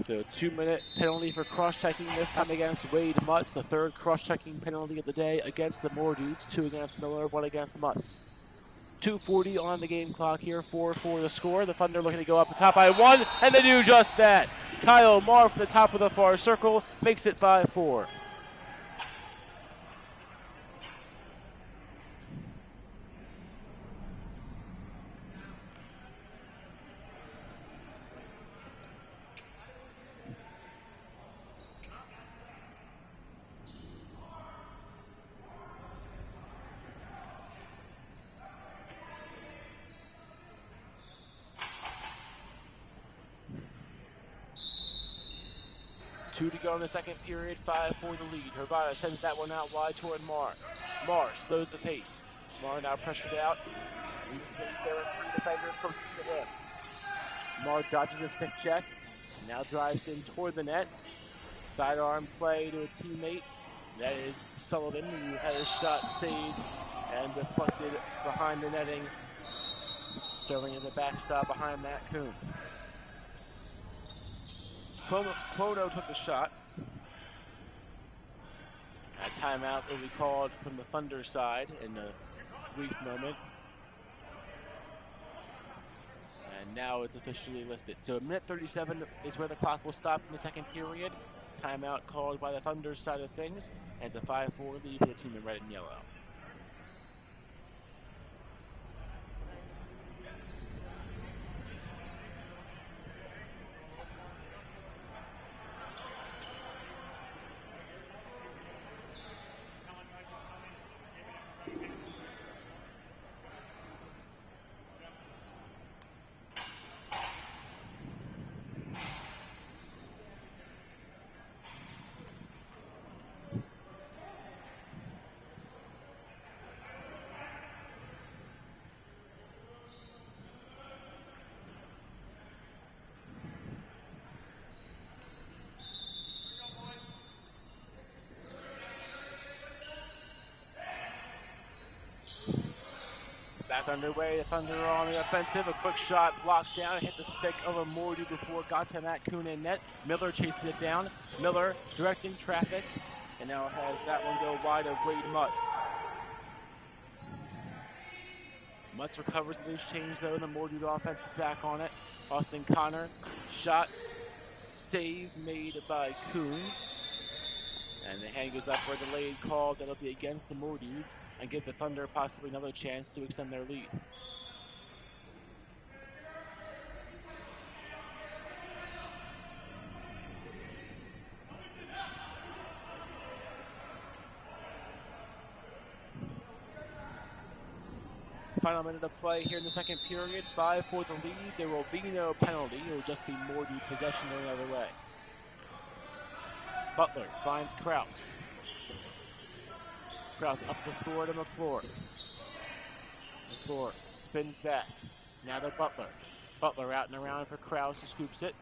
So 2-minute penalty for cross-checking, this time against Wade Mutz. The third cross-checking penalty of the day against the Moore Dudes. 2 against Miller, 1 against Mutz. 2:40 on the game clock here, 4-4 the score. The Thunder looking to go up the top by 1, and they do just that. Kyle Marr from the top of the far circle makes it 5-4. Two to go in the second period, 5 for the lead. Hervada sends that one out wide toward Marr. Marr slows the pace. Marr now pressured out. In the space there are 3 defenders closest to him. Marr dodges a stick check. Now drives in toward the net. Sidearm play to a teammate. That is Sullivan, who had his shot saved and deflected behind the netting, serving as a backstop behind Matt Kuhn. Quoto took the shot. A timeout will be called from the Thunder side in a brief moment. And now it's officially listed. So 1:37 is where the clock will stop in the second period. Timeout called by the Thunder side of things. And it's a 5-4 lead for the team in red and yellow. Back underway, the Thunder are on the offensive. A quick shot blocked down, hit the stick of a Mordu before it got to Matt Kuhn in net. Miller chases it down. Miller directing traffic, and now has that one go wide of Wade Mutz. Mutz recovers the loose change though, and the Mordu offense is back on it. Austin Connor, shot, save made by Kuhn. And the hand goes up for a delayed call that'll be against the Mordudes and give the Thunder possibly another chance to extend their lead. Final minute of play here in the second period. 5 for the lead. There will be no penalty. It will just be more due possession the other way. Butler finds Kraus. Kraus up the floor to McClure. McClure spins back. Now to Butler. Butler out and around for Kraus, who scoops it.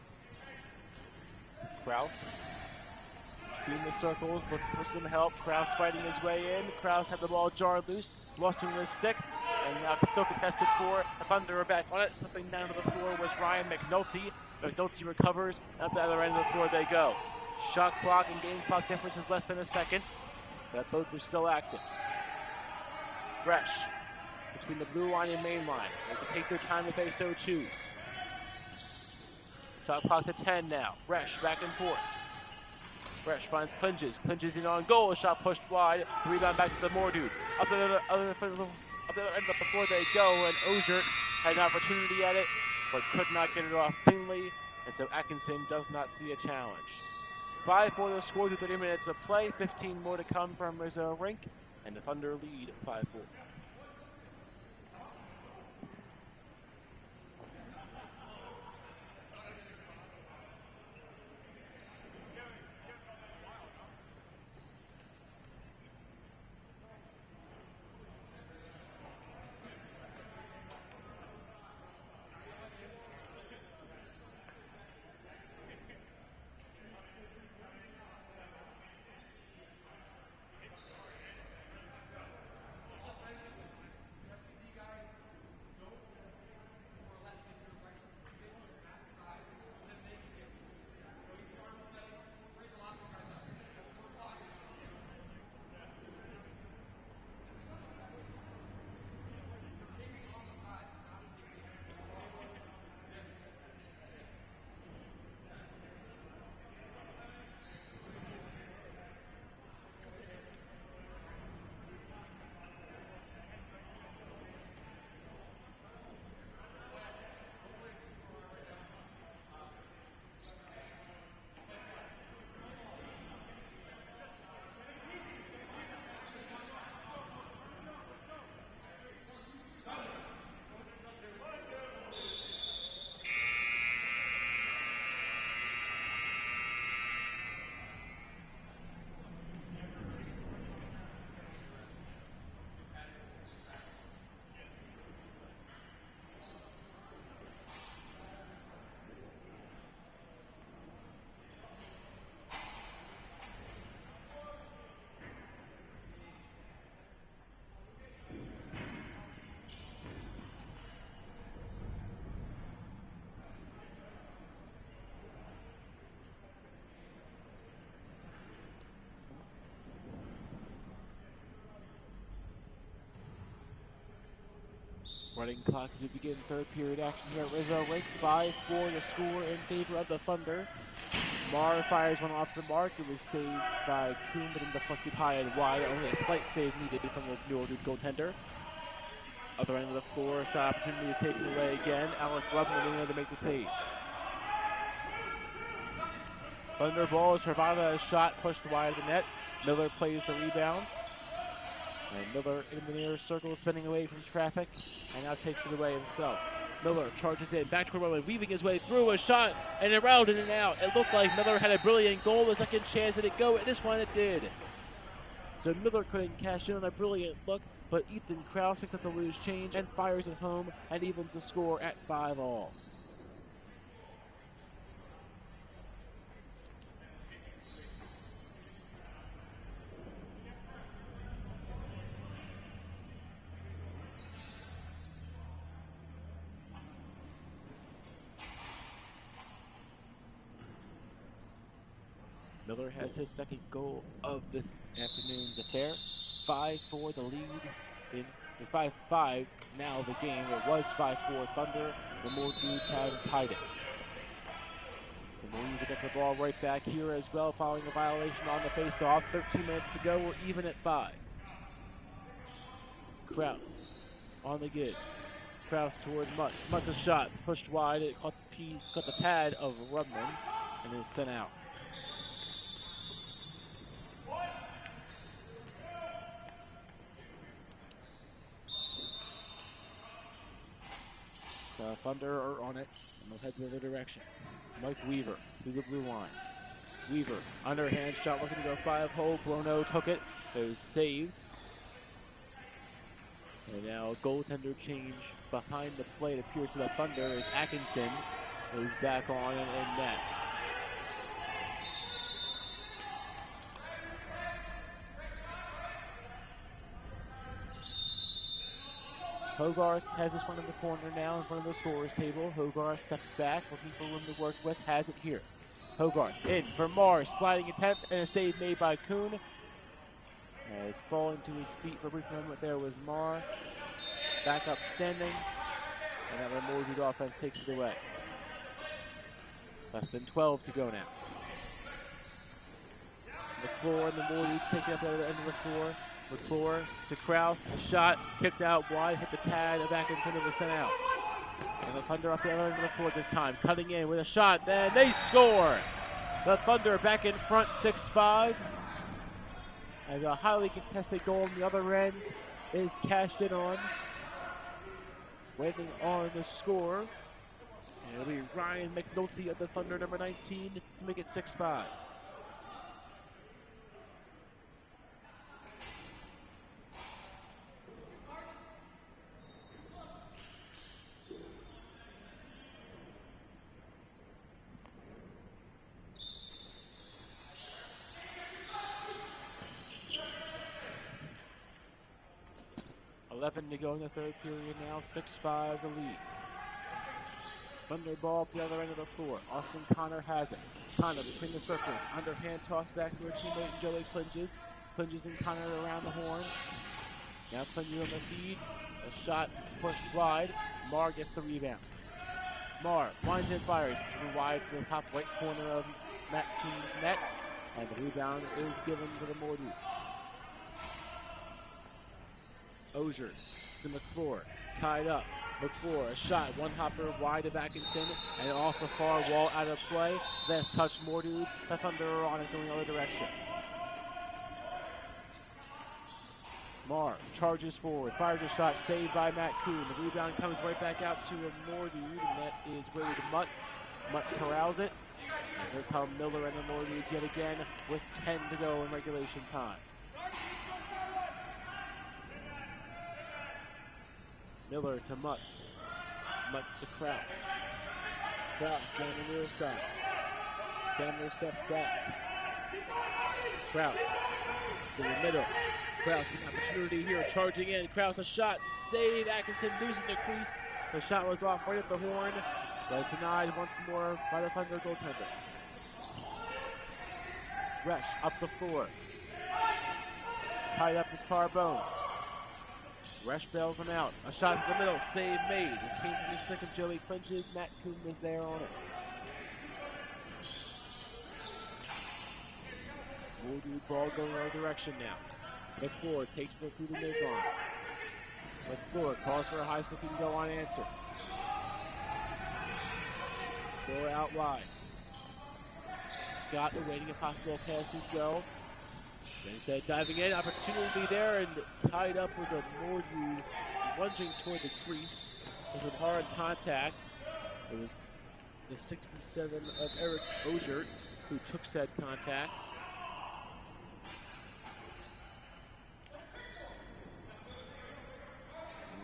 Kraus between the circles, looking for some help. Kraus fighting his way in. Kraus had the ball jarred loose, lost him with his stick, and now still contested for the Thunder are back on it. Slipping down to the floor was Ryan McNulty. McNulty recovers, and up the other end of the floor they go. Shot clock and game clock difference is less than a second, but both are still active. Bresh between the blue line and main line. They can take their time if they so choose. Shot clock to 10 now. Bresh back and forth. Bresh finds Clinges. Clinges in on goal. A shot pushed wide. The rebound back to the more dudes. Up the other end of the floor they go, and Ozier had an opportunity at it, but could not get it off cleanly, and so Atkinson does not see a challenge. 5 for the score through 30 minutes of play. 15 more to come from Rizzo Rink, and the Thunder lead 5-4. Running clock as we begin third period action here at Rizzo Rink. 5-4 the score in favor of the Thunder. Marr fires one off the mark. It was saved by Kuhn, but then deflected high and wide. Only a slight save needed from the New Orleans goaltender. Other end of the floor, shot opportunity is taken away again. Alec Rubman in there to make the save. Thunder ball, Hervada shot pushed wide of the net. Miller plays the rebound. And Miller in the near circle, spinning away from traffic, and now takes it away himself. Miller charges in, back toward Rubman, weaving his way through a shot, and it rounded in and out. It looked like Miller had a brilliant goal. The second chance, did it go? This one it did. So Miller couldn't cash in on a brilliant look, but Ethan Kraus picks up the loose change and fires it home and evens the score at 5-all. Miller has his second goal of this afternoon's affair. 5-4 the lead in 5-5 now the game. It was 5-4 Thunder. The Moore Dudes have tied it. The Marines will get the ball right back here as well following a violation on the face-off. 13 minutes to go. We're even at 5. Kraus on the give. Kraus toward Mutz. Mutz's shot pushed wide. It caught the pad of Rubman and is sent out. So Thunder are on it, and they'll head the other direction. Mike Weaver through the blue line. Weaver, underhand shot, looking to go 5-hole. Bruno took it. It was saved. And now a goaltender change behind the plate appears to the Thunder as Atkinson is back on in net. Hogarth has this one in the corner now in front of the scorer's table. Hogarth steps back, looking for room to work with, has it here. Hogarth in for Mars, sliding attempt, and a save made by Kuhn. As falling to his feet for a brief moment there was Marr. Back up standing, and that Mordred offense takes it away. Less than 12 to go now. McClure and the Mordreds taking up the other end of the floor. McClure to Kraus, the shot kicked out wide, hit the pad of Atkinson and was sent out. And the Thunder up the other end of the floor this time, cutting in with a shot, then they score! The Thunder back in front 6-5. As a highly contested goal on the other end is cashed in on. Waiting on the score. And it'll be Ryan McNulty of the Thunder, number 19, to make it 6-5. To go in the third period now, 6-5 the lead. Thunder ball up the other end of the floor. Austin Connor has it. Connor between the circles. Underhand toss back to her teammate Joey Clinges. Clinges and Connor around the horn. Now Clinges on the feed. A shot pushed wide. Marr gets the rebound. Marr winds and fires wide to the top right corner of Matt King's net. And the rebound is given to the Mordreds. Ozier to McClure, tied up. McClure, a shot, one hopper wide of Atkinson, and off the far wall out of play. That's touched Mordreds. The Thunder are on it going the other direction. Marr charges forward, fires a shot, saved by Matt Kuhn. The rebound comes right back out to a Mordred, and that is Wade Mutz. Mutz corrals it. And here come Miller and the Mordreds yet again with 10 to go in regulation time. Miller to Mutz. Mutz to Kraus. Kraus down the near side. Stanley steps back. Kraus to the middle. Kraus with an opportunity here, charging in. Kraus a shot, save. Atkinson losing the crease. The shot was off right at the horn, but it's denied once more by the Thunder goaltender. Resch up the floor. Tied up is Carbone. Resch bails him out. A shot in the middle, save made. It came from the stick of Joey Clinches. Matt Kuhn was there on it. Mordred ball going our direction now. McClure takes it through the mid-line. McClure calls for a high stick and go unanswered. McClure out wide. Scott awaiting a possible pass as well. Instead, diving in, opportunity there, and tied up was a Mordred lunging toward the crease. It was a hard contact. It was the 67 of Eric Ozier who took said contact.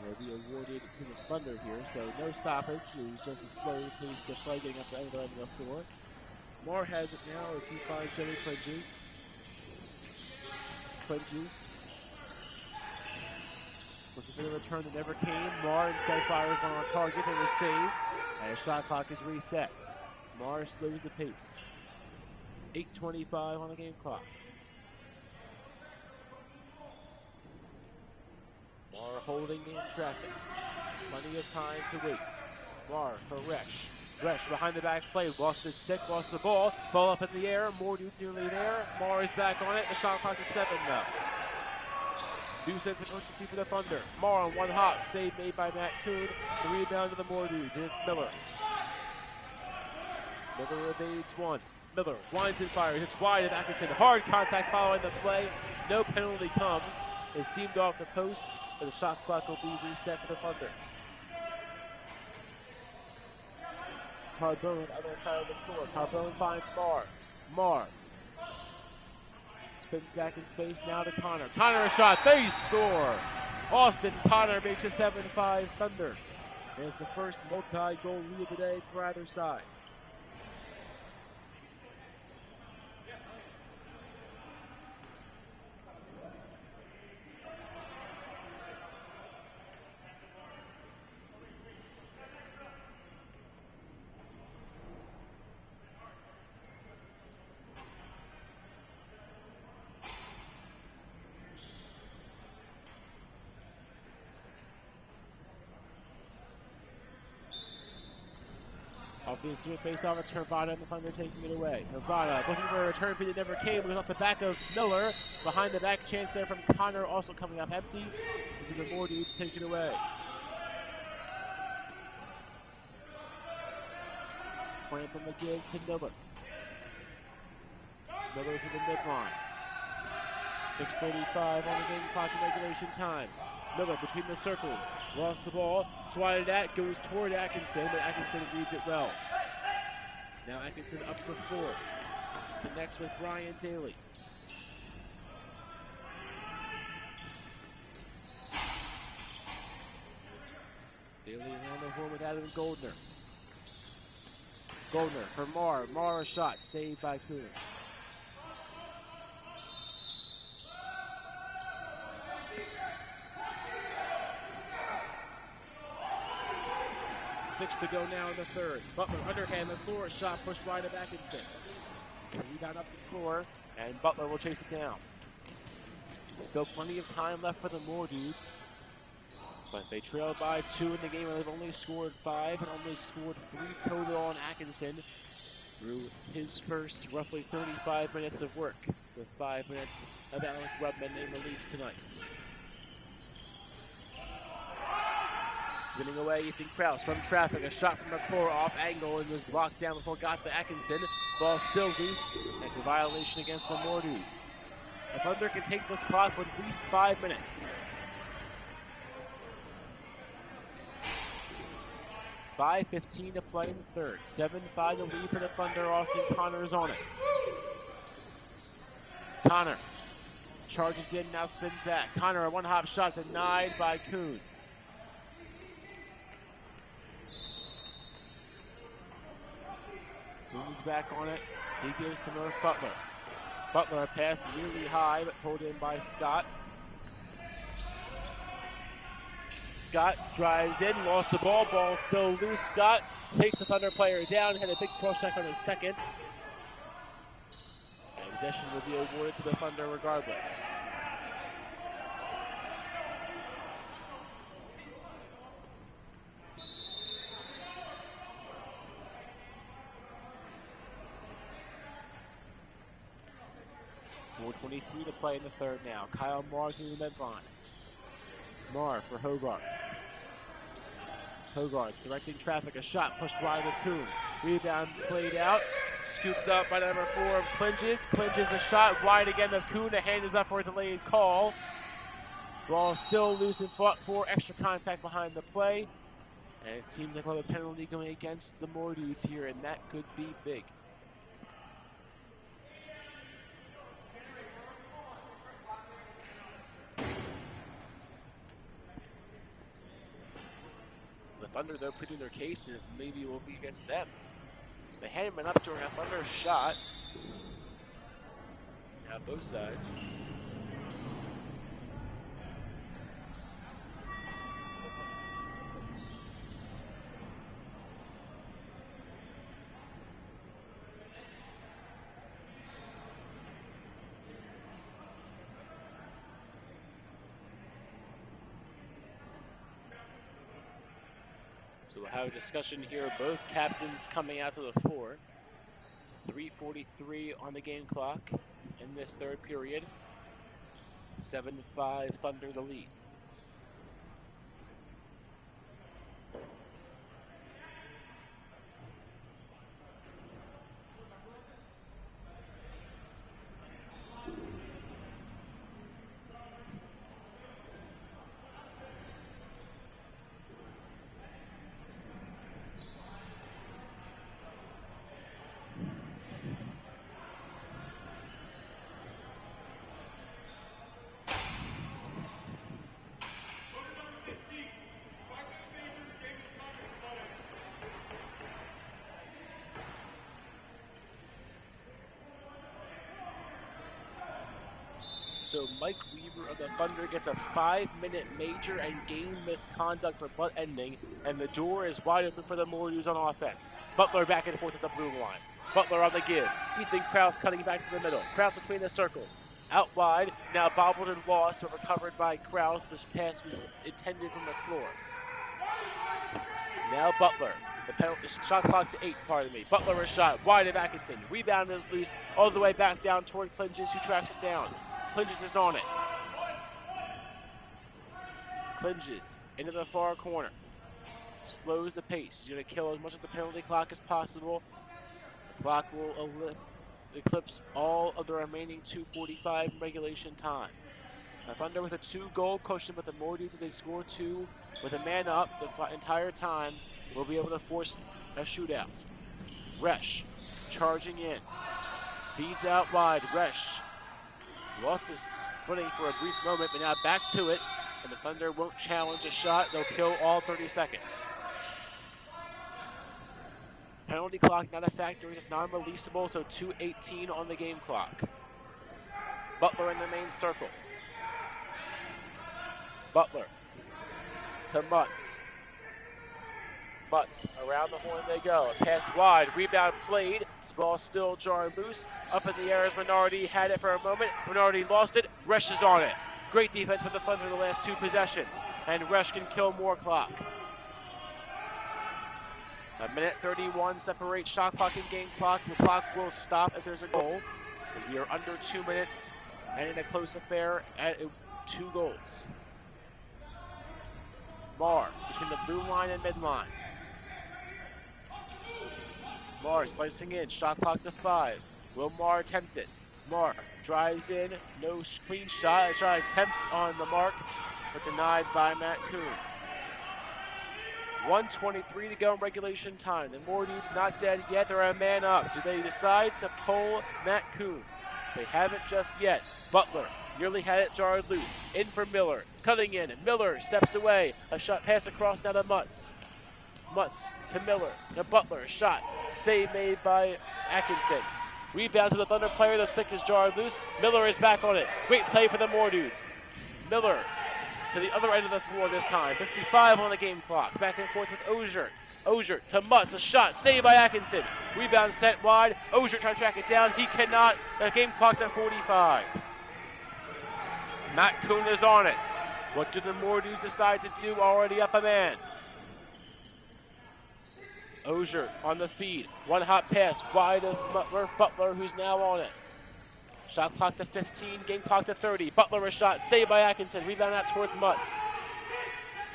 And will be awarded to the Thunder here, so no stoppage. It was just a slow pace of play getting up the end of the floor. Marr has it now as he finds Joey Clinges. Clinges. Looking for the return that never came. Marr instead fires one on target and is saved. And a shot clock is reset. Marr slows the pace. 8:25 on the game clock. Marr holding in traffic. Plenty of time to wait. Marr for Resch. Resch behind the back play, lost his stick, lost the ball. Ball up in the air, Mordred's nearly there. Marr is back on it, the shot clock is 7 now. New sense of urgency for the Thunder. Marr on one hop, save made by Matt Kuhn. The rebound to the Mordreds, and it's Miller. Miller evades one. Miller winds and fires, it's wide of Atkinson. Hard contact following the play. No penalty comes. It's teamed off the post, but the shot clock will be reset for the Thunder. Carbone, other side of the floor. Carbone finds Marr. Marr spins back in space now to Connor. Connor a shot. They score. Austin Connor makes a 7-5 Thunder. It's the first multi-goal lead of the day for either side. Off the instant face-off, it's Hervada and the Thunder taking it away. Hervada looking for a return feed that never came. Goes off the back of Miller. Behind the back chance there from Connor, also coming up empty. These are the more dudes take it away. France on the give to Miller. Miller through the midline. 6:35 on the game clock in regulation time. Miller between the circles, lost the ball, swatted at, goes toward Atkinson, but Atkinson reads it well. Now Atkinson up the floor, connects with Brian Daly. Daly around the horn with Adam Goldner. Goldner for Marr. Marr a shot, saved by Kuhn. Six to go now in the third. Butler underhand the floor, shot pushed wide of Atkinson. Rebound up the floor, and Butler will chase it down. Still plenty of time left for the Moore dudes, but they trail by 2 in the game, and they've only scored 5 and only scored 3 total on Atkinson through his first roughly 35 minutes of work, with 5 minutes of Alec Rubman in relief tonight. Spinning away, Ethan Krause from traffic. A shot from the floor off angle and was blocked down before it got to Atkinson. Ball still loose. That's a violation against the Moore dudes. The Thunder can take this clock with at least 5 minutes. 5:15 to play in the third. 7-5 to lead for the Thunder. Austin Connor is on it. Connor charges in, now spins back. Connor, a one-hop shot denied by Kuhn. Kuhn's back on it. He gives to North Butler. Butler a pass nearly high, but pulled in by Scott. Scott drives in, lost the ball. Ball still loose. Scott takes the Thunder player down, had a big cross check on his second. And possession will be awarded to the Thunder regardless. .4:23 to play in the third now. Kyle Marr through the midline. Marr for Hogarth. Hogarth directing traffic. A shot pushed wide of Kuhn. Rebound played out. Scooped up by number 4 of Clinges. Clinges a shot wide again of Kuhn. The hand is up for a delayed call. Ball still loose and fought for extra contact behind the play. And it seems like we'll have a penalty going against the Moore dudes here, and that could be big. The Thunder, though, pleading their case, and maybe it will be against them. They hadn't been up during a Thunder shot. Now both sides. So we'll have a discussion here. Both captains coming out to the floor. 3:43 on the game clock in this third period. 7-5 Thunder the lead. So Mike Weaver of the Thunder gets a 5-minute major and game misconduct for butt ending, and the door is wide open for the Mordews on offense. Butler back and forth at the blue line. Butler on the give. Ethan Krause cutting back to the middle. Krause between the circles. Out wide, now bobbled and lost, but recovered by Krause. This pass was intended from the floor. Now Butler. The penalty shot clock to 8, pardon me. Butler a shot, wide of Atkinson. Rebound is loose, all the way back down toward Clinges, who tracks it down. Clinges is on it. Clinges into the far corner. Slows the pace. He's going to kill as much of the penalty clock as possible. The clock will eclipse all of the remaining 2:45 regulation time. The Thunder with a 2-goal cushion, but the Mordews, if they score 2 with a man up the entire time, will be able to force a shootout. Resch charging in. Feeds out wide. Resch lost his footing for a brief moment, but now back to it. And the Thunder won't challenge a shot. They'll kill all 30 seconds. Penalty clock not a factor. It's non-releasable, so 2:18 on the game clock. Butler in the main circle. Butler to Mutz. Mutz around the horn they go. A pass wide. Rebound played. This ball still jarred loose. Up in the air as Minardi had it for a moment. Minardi lost it. Resch is on it. Great defense for the Thunder the last 2 possessions. And Resch can kill more clock. A minute 31 separates shot clock and game clock. The clock will stop if there's a goal, as we are under 2 minutes and in a close affair at 2 goals. Marr between the blue line and midline. Marr slicing in, shot clock to 5. Will Marr attempt it? Marr drives in, no clean shot. A try attempt on the mark, but denied by Matt Kuhn. 1:23 to go in regulation time. The Mordews not dead yet. They're a man up. Do they decide to pull Matt Kuhn? They haven't just yet. Butler nearly had it jarred loose. In for Miller. Cutting in. Miller steps away. A shot pass across down to Mutz. Mutz to Miller. To Butler. Shot. Save made by Atkinson. Rebound to the Thunder player. The stick is jarred loose. Miller is back on it. Great play for the Mordews. Miller to the other end of the floor this time. 55 on the game clock. Back and forth with Ozier. Ozier to Mutz. A shot. Saved by Atkinson. Rebound set wide. Ozier trying to track it down. He cannot. The game clock to 45. Matt Kuhn is on it. What do the Mordews decide to do? Already up a man. Ozier on the feed. One hot pass wide of Murph Butler, who's now on it. Shot clock to 15, game clock to 30. Butler a shot, saved by Atkinson. Rebound out towards Mutz.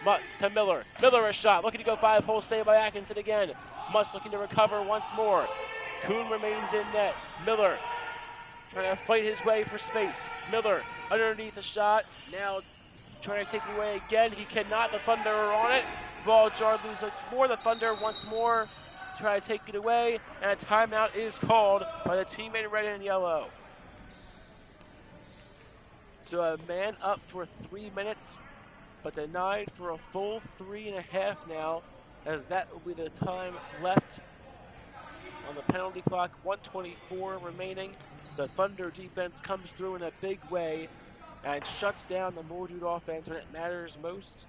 Mutz to Miller. Miller a shot, looking to go 5-hole, saved by Atkinson again. Mutz looking to recover once more. Kuhn remains in net. Miller trying to fight his way for space. Miller underneath the shot. Now trying to take it away again. He cannot. The Thunder are on it. Ball jarred loose once more. The Thunder once more try to take it away. And a timeout is called by the team in red and yellow. So a man up for 3 minutes, but denied for a full 3.5 now, as that will be the time left on the penalty clock. 1:24 remaining. The Thunder defense comes through in a big way and shuts down the Mordew offense when it matters most.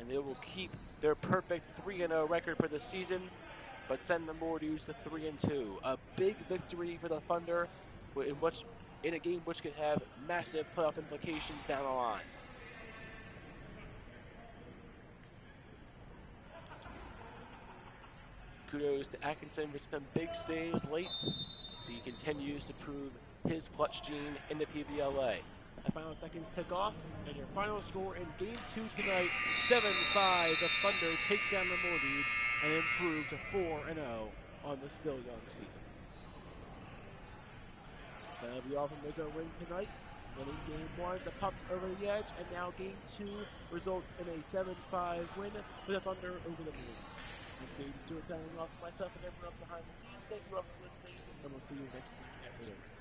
And they will keep their perfect 3-0 record for the season, but send the Mordews to 3-2. A big victory for the Thunder, in a game which could have massive playoff implications down the line. Kudos to Atkinson for some big saves late, so he continues to prove his clutch gene in the PBLA. The final seconds tick off, and your final score in Game 2 tonight, 7-5. The Thunder take down the Mordews and improve to 4-0 on the still young season. That'll be all from Rizzo Ring tonight. Winning Game 1, the Pups over the edge, and now Game 2 results in a 7-5 win for the Thunder over the Mordews. I'm Katie Stewart signing off for myself and everyone else behind the scenes. Thank you all for listening, and we'll see you next week at Rizzo Ring.